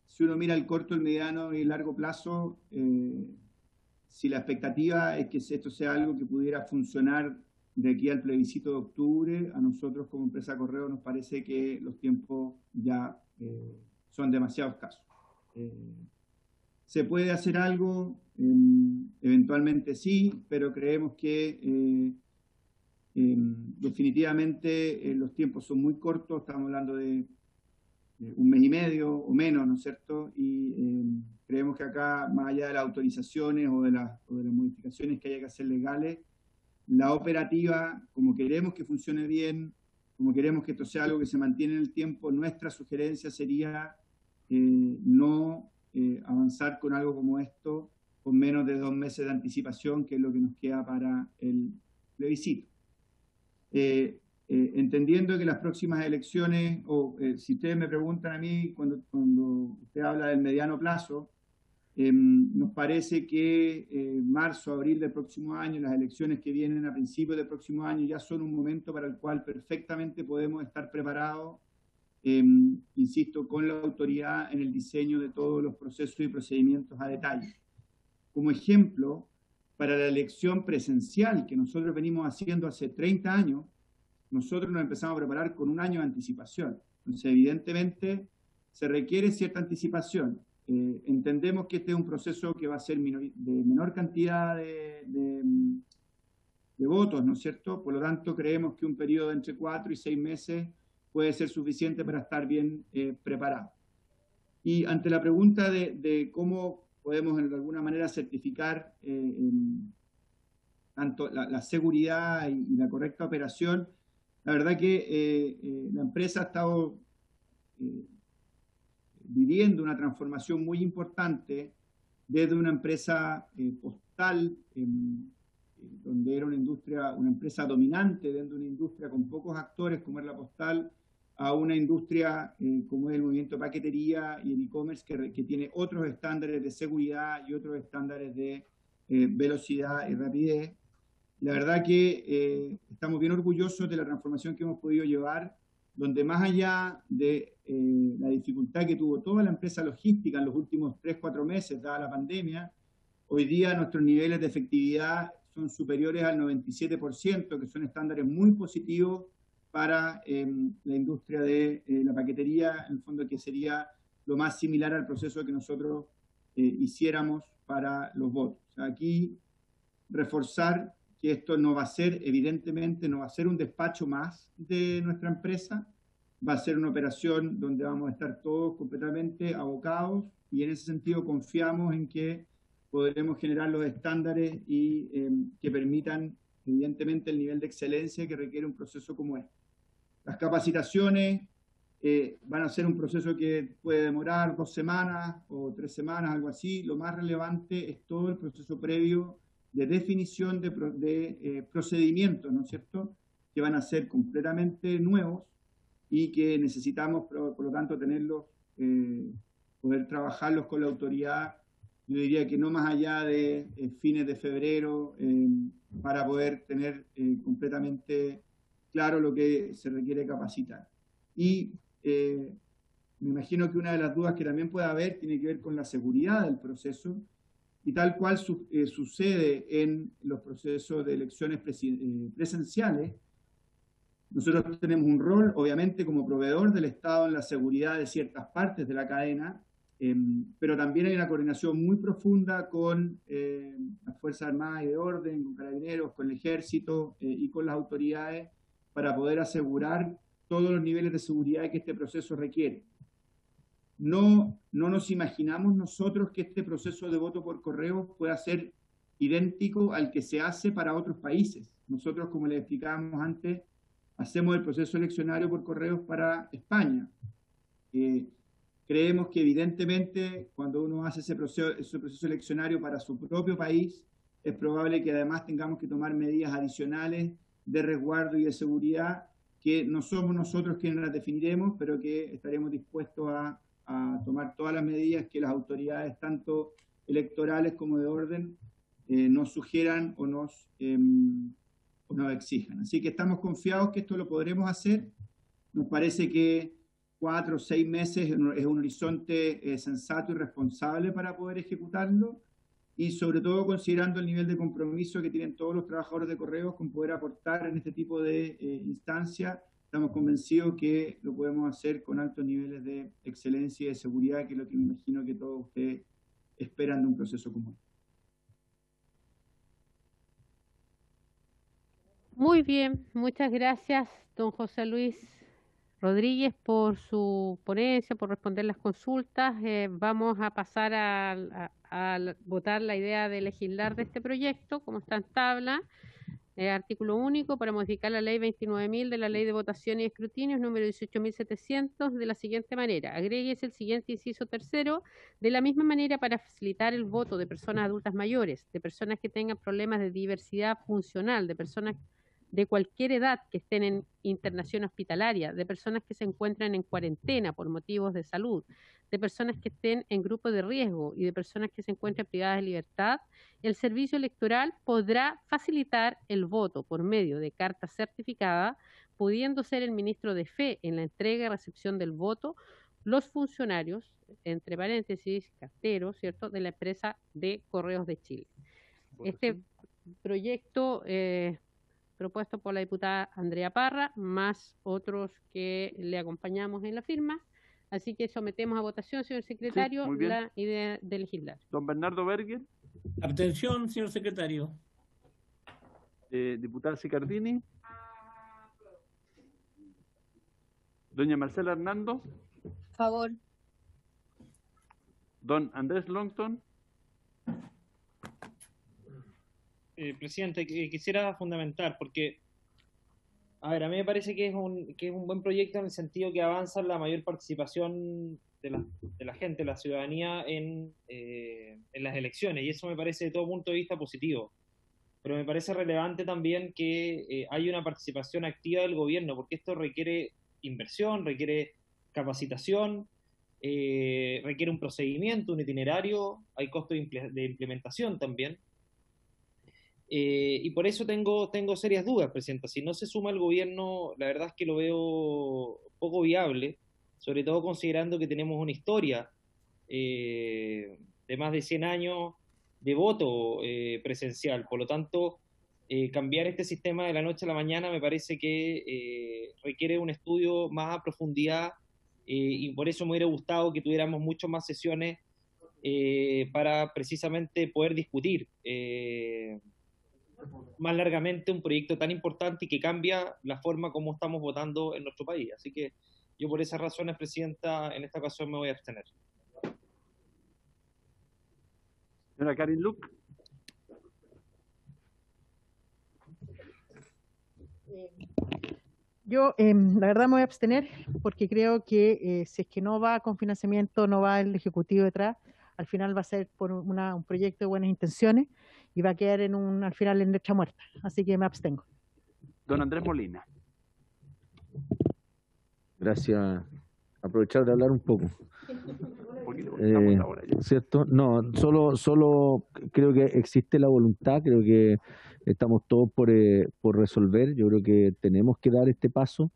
si uno mira el corto, el mediano y el largo plazo, si la expectativa es que esto sea algo que pudiera funcionar de aquí al plebiscito de octubre, a nosotros como empresa Correo nos parece que los tiempos ya son demasiado escasos. ¿Se puede hacer algo? Eventualmente sí, pero creemos que definitivamente los tiempos son muy cortos, estamos hablando de un mes y medio o menos, ¿no es cierto? Y creemos que acá, más allá de las autorizaciones o de las modificaciones que haya que hacer legales, la operativa, como queremos que funcione bien, como queremos que esto sea algo que se mantiene en el tiempo, nuestra sugerencia sería no avanzar con algo como esto con menos de 2 meses de anticipación, que es lo que nos queda para el plebiscito. Entendiendo que las próximas elecciones, si ustedes me preguntan a mí, cuando usted habla del mediano plazo, nos parece que marzo, abril del próximo año, las elecciones que vienen a principios del próximo año, ya son un momento para el cual perfectamente podemos estar preparados, insisto, con la autoridad en el diseño de todos los procesos y procedimientos a detalle. Como ejemplo, para la elección presencial que nosotros venimos haciendo hace 30 años, nosotros nos empezamos a preparar con 1 año de anticipación. Entonces, evidentemente, se requiere cierta anticipación. Entendemos que este es un proceso que va a ser de menor cantidad de votos, ¿no es cierto? Por lo tanto, creemos que un periodo de entre 4 y 6 meses puede ser suficiente para estar bien preparado. Y ante la pregunta de cómo podemos de alguna manera certificar tanto la seguridad y la correcta operación, la verdad que la empresa ha estado viviendo una transformación muy importante desde una empresa postal, donde era una empresa dominante dentro de una industria con pocos actores como es la postal, a una industria como es el movimiento de paquetería y el e-commerce que tiene otros estándares de seguridad y otros estándares de velocidad y rapidez. La verdad que estamos bien orgullosos de la transformación que hemos podido llevar, donde más allá de la dificultad que tuvo toda la empresa logística en los últimos 3-4 meses, dada la pandemia, hoy día nuestros niveles de efectividad son superiores al 97%, que son estándares muy positivos para la industria de la paquetería, en el fondo que sería lo más similar al proceso que nosotros hiciéramos para los votos. O sea, aquí reforzar que esto no va a ser, evidentemente, no va a ser un despacho más de nuestra empresa, va a ser una operación donde vamos a estar todos completamente abocados y en ese sentido confiamos en que podremos generar los estándares y que permitan, evidentemente, el nivel de excelencia que requiere un proceso como este. Las capacitaciones van a ser un proceso que puede demorar 2 semanas o 3 semanas, algo así. Lo más relevante es todo el proceso previo de definición de procedimientos, ¿no es cierto?, que van a ser completamente nuevos y que necesitamos, por lo tanto, tenerlos, poder trabajarlos con la autoridad, yo diría que no más allá de fines de febrero, para poder tener completamente claro lo que se requiere capacitar. Y me imagino que una de las dudas que también puede haber tiene que ver con la seguridad del proceso, y tal cual sucede en los procesos de elecciones presenciales. Nosotros tenemos un rol, obviamente, como proveedor del Estado en la seguridad de ciertas partes de la cadena, pero también hay una coordinación muy profunda con las Fuerzas Armadas y de Orden, con Carabineros, con el Ejército y con las autoridades para poder asegurar todos los niveles de seguridad que este proceso requiere. No nos imaginamos nosotros que este proceso de voto por correo pueda ser idéntico al que se hace para otros países. Nosotros, como les explicábamos antes, hacemos el proceso eleccionario por correos para España. Creemos que evidentemente cuando uno hace ese proceso eleccionario para su propio país, es probable que además tengamos que tomar medidas adicionales de resguardo y de seguridad que no somos nosotros quienes las definiremos, pero que estaremos dispuestos a tomar todas las medidas que las autoridades, tanto electorales como de orden, nos sugieran o nos exijan. Así que estamos confiados que esto lo podremos hacer. Nos parece que 4 o 6 meses es un horizonte sensato y responsable para poder ejecutarlo, y sobre todo considerando el nivel de compromiso que tienen todos los trabajadores de correos con poder aportar en este tipo de instancias. Estamos convencidos que lo podemos hacer con altos niveles de excelencia y de seguridad, que es lo que me imagino que todos ustedes esperan de un proceso común. Muy bien, muchas gracias, don José Luis Rodríguez, por su ponencia, por responder las consultas. Vamos a pasar a votar la idea de legislar de este proyecto, como está en tabla. Artículo único para modificar la ley 29.000 de la ley de votación y escrutinios número 18.700 de la siguiente manera. Agréguese el siguiente inciso tercero, de la misma manera para facilitar el voto de personas adultas mayores, de personas que tengan problemas de diversidad funcional, de personas de cualquier edad que estén en internación hospitalaria, de personas que se encuentran en cuarentena por motivos de salud, de personas que estén en grupo de riesgo y de personas que se encuentren privadas de libertad, el servicio electoral podrá facilitar el voto por medio de carta certificada, pudiendo ser el ministro de fe en la entrega y recepción del voto, los funcionarios, entre paréntesis, carteros, ¿cierto?, de la empresa de Correos de Chile. Este proyecto propuesto por la diputada Andrea Parra, más otros que le acompañamos en la firma. Así que sometemos a votación, señor secretario, sí, la idea de legislar. Don Bernardo Berger. Abstención, señor secretario. Diputada Sicardini. Doña Marcela Hernando. Favor. Don Andrés Longton. Presidente, quisiera fundamentar, porque A ver, a mí me parece que es un buen proyecto en el sentido que avanza la mayor participación de la gente, la ciudadanía en las elecciones, y eso me parece de todo punto de vista positivo. Pero me parece relevante también que haya una participación activa del gobierno, porque esto requiere inversión, requiere capacitación, requiere un procedimiento, un itinerario, hay costos de implementación también. Y por eso tengo serias dudas, Presidenta. Si no se suma el gobierno, la verdad es que lo veo poco viable, sobre todo considerando que tenemos una historia de más de 100 años de voto presencial. Por lo tanto, cambiar este sistema de la noche a la mañana me parece que requiere un estudio más a profundidad y por eso me hubiera gustado que tuviéramos muchas más sesiones para precisamente poder discutir más largamente un proyecto tan importante y que cambia la forma como estamos votando en nuestro país. Así que yo por esas razones, Presidenta, en esta ocasión me voy a abstener. Señora Karin Luc. Yo, la verdad, me voy a abstener porque creo que si es que no va con financiamiento, no va el Ejecutivo detrás, al final va a ser por un proyecto de buenas intenciones y va a quedar al final en letra muerta. Así que me abstengo. Don Andrés Molina. Gracias. Aprovechar de hablar un poco. ¿Cierto? No, solo creo que existe la voluntad, creo que estamos todos por resolver. Yo creo que tenemos que dar este paso,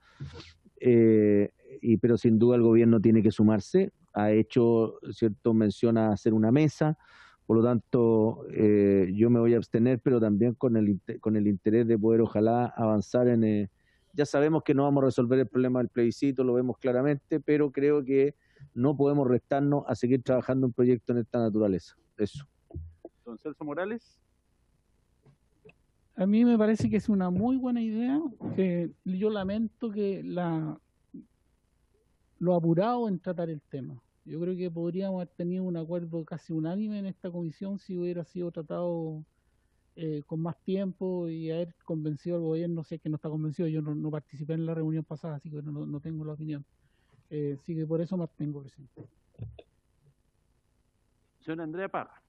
pero sin duda el gobierno tiene que sumarse. Ha hecho, cierto, mención a hacer una mesa, por lo tanto yo me voy a abstener, pero también con el interés de poder ojalá avanzar en... ya sabemos que no vamos a resolver el problema del plebiscito, lo vemos claramente, pero creo que no podemos restarnos a seguir trabajando en proyectos en esta naturaleza. Eso. Don Celso Morales. A mí me parece que es una muy buena idea. Yo lamento que lo apurado en tratar el tema. Yo creo que podríamos haber tenido un acuerdo casi unánime en esta comisión si hubiera sido tratado con más tiempo y haber convencido al gobierno. Sé que no está convencido, yo no participé en la reunión pasada, así que no tengo la opinión. Así que por eso me abstengo, Presidente. Señora Andrea Parra.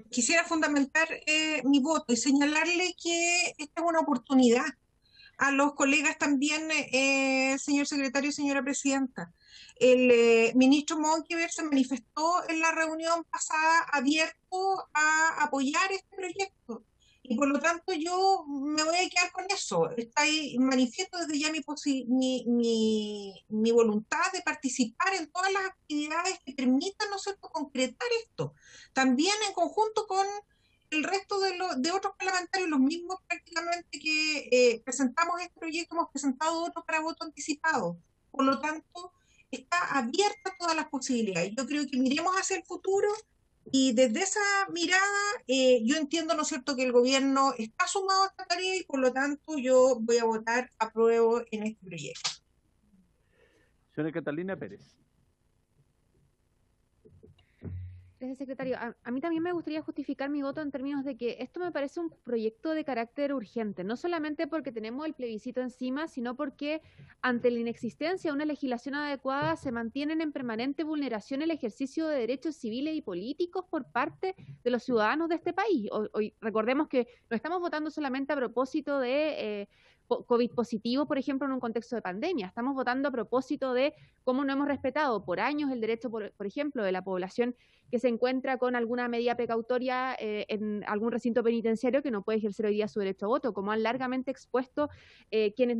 Quisiera fundamentar mi voto y señalarle que esta es una oportunidad a los colegas también, señor secretario y señora presidenta. El ministro Monkever se manifestó en la reunión pasada abierto a apoyar este proyecto y por lo tanto yo me voy a quedar con eso. Está ahí, manifiesto desde ya mi voluntad de participar en todas las actividades que permitan, ¿no es cierto?, concretar esto. También en conjunto con el resto de otros parlamentarios, los mismos prácticamente que presentamos este proyecto, hemos presentado otro para voto anticipado. Por lo tanto, está abierta todas las posibilidades. Yo creo que miremos hacia el futuro y desde esa mirada yo entiendo, ¿no es cierto?, que el gobierno está sumado a esta tarea y por lo tanto yo voy a votar apruebo en este proyecto. Señora Catalina Pérez. Gracias, secretario. A mí también me gustaría justificar mi voto en términos de que esto me parece un proyecto de carácter urgente, no solamente porque tenemos el plebiscito encima, sino porque ante la inexistencia de una legislación adecuada se mantienen en permanente vulneración el ejercicio de derechos civiles y políticos por parte de los ciudadanos de este país. Hoy recordemos que no estamos votando solamente a propósito de COVID positivo, por ejemplo, en un contexto de pandemia. Estamos votando a propósito de cómo no hemos respetado por años el derecho, por ejemplo, de la población que se encuentra con alguna medida precautoria en algún recinto penitenciario que no puede ejercer hoy día su derecho a voto, como han largamente expuesto quienes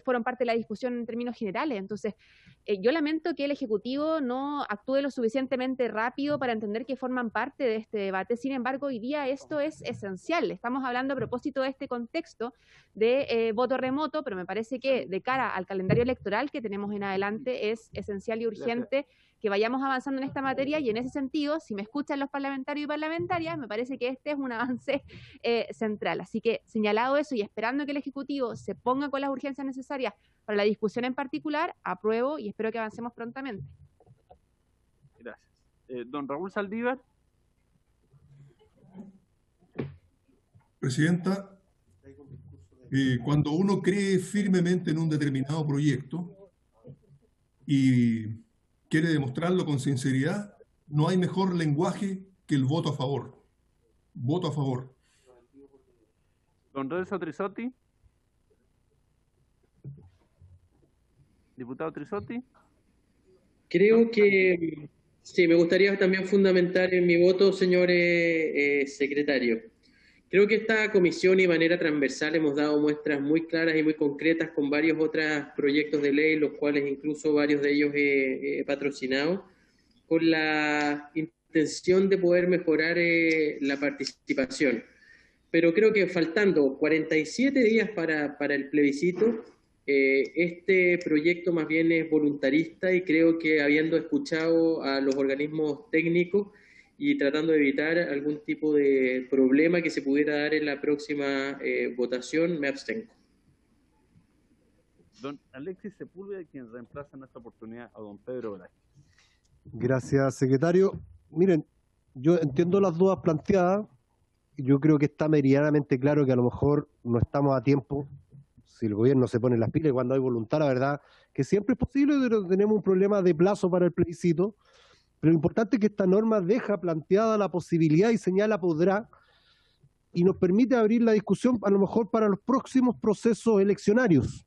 fueron parte de la discusión en términos generales. Entonces, yo lamento que el Ejecutivo no actúe lo suficientemente rápido para entender que forman parte de este debate. Sin embargo, hoy día esto es esencial. Estamos hablando a propósito de este contexto de voto remoto, pero me parece que de cara al calendario electoral que tenemos en adelante es esencial y urgente que vayamos avanzando en esta materia, y en ese sentido, si me escuchan los parlamentarios y parlamentarias, me parece que este es un avance central. Así que, señalado eso y esperando que el Ejecutivo se ponga con las urgencias necesarias para la discusión en particular, apruebo y espero que avancemos prontamente. Gracias. Don Raúl Saldívar. Presidenta, Cuando uno cree firmemente en un determinado proyecto y quiere demostrarlo con sinceridad, no hay mejor lenguaje que el voto a favor. Voto a favor. Don Renzo Trisotti. Diputado Trisotti. Creo que sí, me gustaría también fundamentar en mi voto, señores secretarios. Creo que esta comisión y de manera transversal hemos dado muestras muy claras y muy concretas con varios otros proyectos de ley, los cuales incluso varios de ellos he patrocinado, con la intención de poder mejorar la participación. Pero creo que faltando 47 días para el plebiscito, este proyecto más bien es voluntarista y creo que habiendo escuchado a los organismos técnicos y tratando de evitar algún tipo de problema que se pudiera dar en la próxima votación, me abstengo. Don Alexis Sepúlveda, quien reemplaza en esta oportunidad a don Pedro Velázquez. Gracias, secretario. Miren, yo entiendo las dudas planteadas. Yo creo que está meridianamente claro que a lo mejor no estamos a tiempo. Si el gobierno se pone las pilas y cuando hay voluntad, la verdad, que siempre es posible, pero tenemos un problema de plazo para el plebiscito. Pero lo importante es que esta norma deja planteada la posibilidad y señala podrá, y nos permite abrir la discusión a lo mejor para los próximos procesos eleccionarios.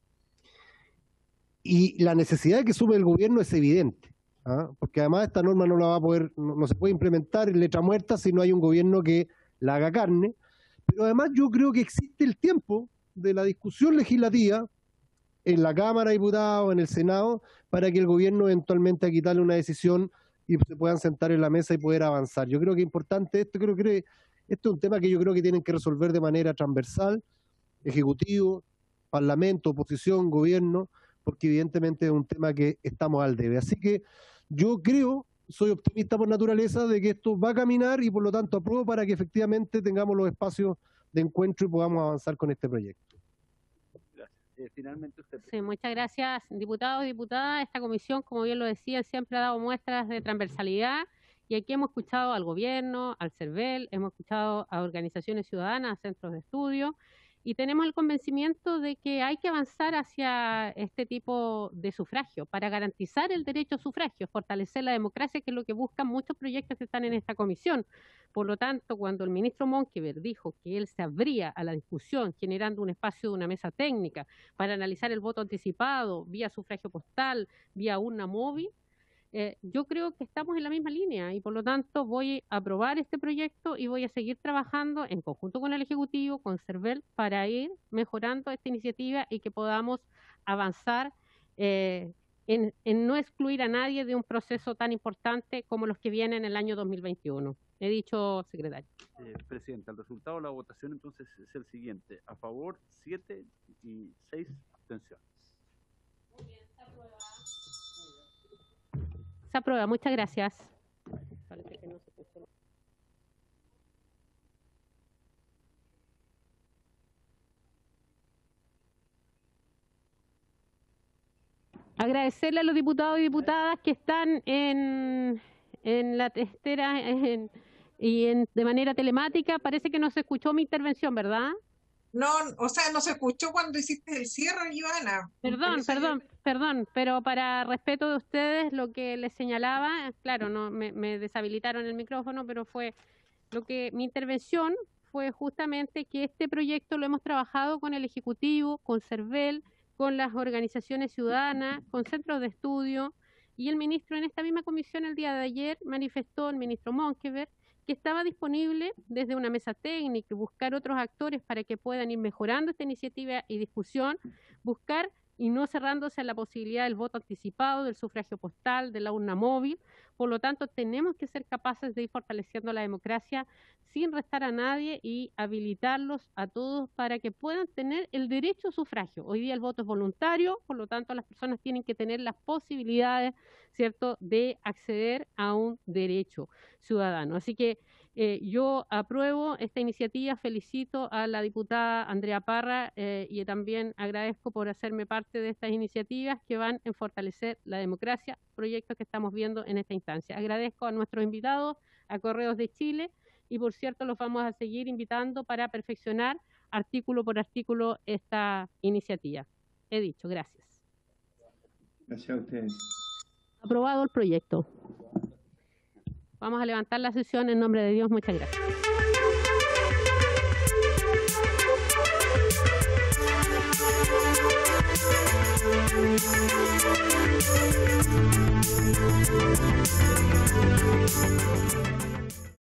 Y la necesidad de que sume el gobierno es evidente, ¿ah? Porque además esta norma no la va a poder, no se puede implementar en letra muerta si no hay un gobierno que la haga carne. Pero además yo creo que existe el tiempo de la discusión legislativa en la Cámara de Diputados, en el Senado, para que el gobierno eventualmente quitarle una decisión y se puedan sentar en la mesa y poder avanzar. Yo creo que es importante esto, creo que esto es un tema que yo creo que tienen que resolver de manera transversal, Ejecutivo, Parlamento, oposición, gobierno, porque evidentemente es un tema que estamos al debe. Así que yo creo, soy optimista por naturaleza, de que esto va a caminar y por lo tanto apruebo para que efectivamente tengamos los espacios de encuentro y podamos avanzar con este proyecto. Finalmente usted. Sí, muchas gracias, diputados y diputadas. Esta comisión, como bien lo decía, siempre ha dado muestras de transversalidad y aquí hemos escuchado al gobierno, al CERVEL, hemos escuchado a organizaciones ciudadanas, a centros de estudio y tenemos el convencimiento de que hay que avanzar hacia este tipo de sufragio para garantizar el derecho a sufragio, fortalecer la democracia, que es lo que buscan muchos proyectos que están en esta comisión. Por lo tanto, cuando el ministro Monkever dijo que él se abría a la discusión generando un espacio de una mesa técnica para analizar el voto anticipado vía sufragio postal, vía urna móvil, yo creo que estamos en la misma línea y por lo tanto voy a aprobar este proyecto y voy a seguir trabajando en conjunto con el Ejecutivo, con CERVEL, para ir mejorando esta iniciativa y que podamos avanzar en no excluir a nadie de un proceso tan importante como los que vienen en el año 2021. He dicho, secretario. Presidenta, el resultado de la votación entonces es el siguiente. A favor, 7 y 6 abstenciones. Muy bien, se aprueba. Se aprueba, muchas gracias. Parece que no se puso. Agradecerle a los diputados y diputadas que están en la testera de manera telemática. Parece que no se escuchó mi intervención, ¿verdad? No, o sea, no se escuchó cuando hiciste el cierre, Ivana. Perdón, pero para respeto de ustedes, lo que les señalaba, claro, no me deshabilitaron el micrófono, pero fue lo que mi intervención fue justamente que este proyecto lo hemos trabajado con el Ejecutivo, con CERVEL, con las organizaciones ciudadanas, con centros de estudio, y el ministro en esta misma comisión el día de ayer manifestó, el ministro Monkever, que estaba disponible desde una mesa técnica, buscar otros actores para que puedan ir mejorando esta iniciativa y discusión, buscar y no cerrándose a la posibilidad del voto anticipado, del sufragio postal, de la urna móvil. Por lo tanto, tenemos que ser capaces de ir fortaleciendo la democracia sin restar a nadie y habilitarlos a todos para que puedan tener el derecho a sufragio. Hoy día el voto es voluntario, por lo tanto las personas tienen que tener las posibilidades, ¿cierto?, de acceder a un derecho ciudadano. Así que yo apruebo esta iniciativa, felicito a la diputada Andrea Parra y también agradezco por hacerme parte de estas iniciativas que van en fortalecer la democracia, proyectos que estamos viendo en esta instancia. Agradezco a nuestros invitados, a Correos de Chile, y por cierto los vamos a seguir invitando para perfeccionar artículo por artículo esta iniciativa. He dicho, gracias. Gracias a ustedes. Aprobado el proyecto. Vamos a levantar la sesión en nombre de Dios. Muchas gracias.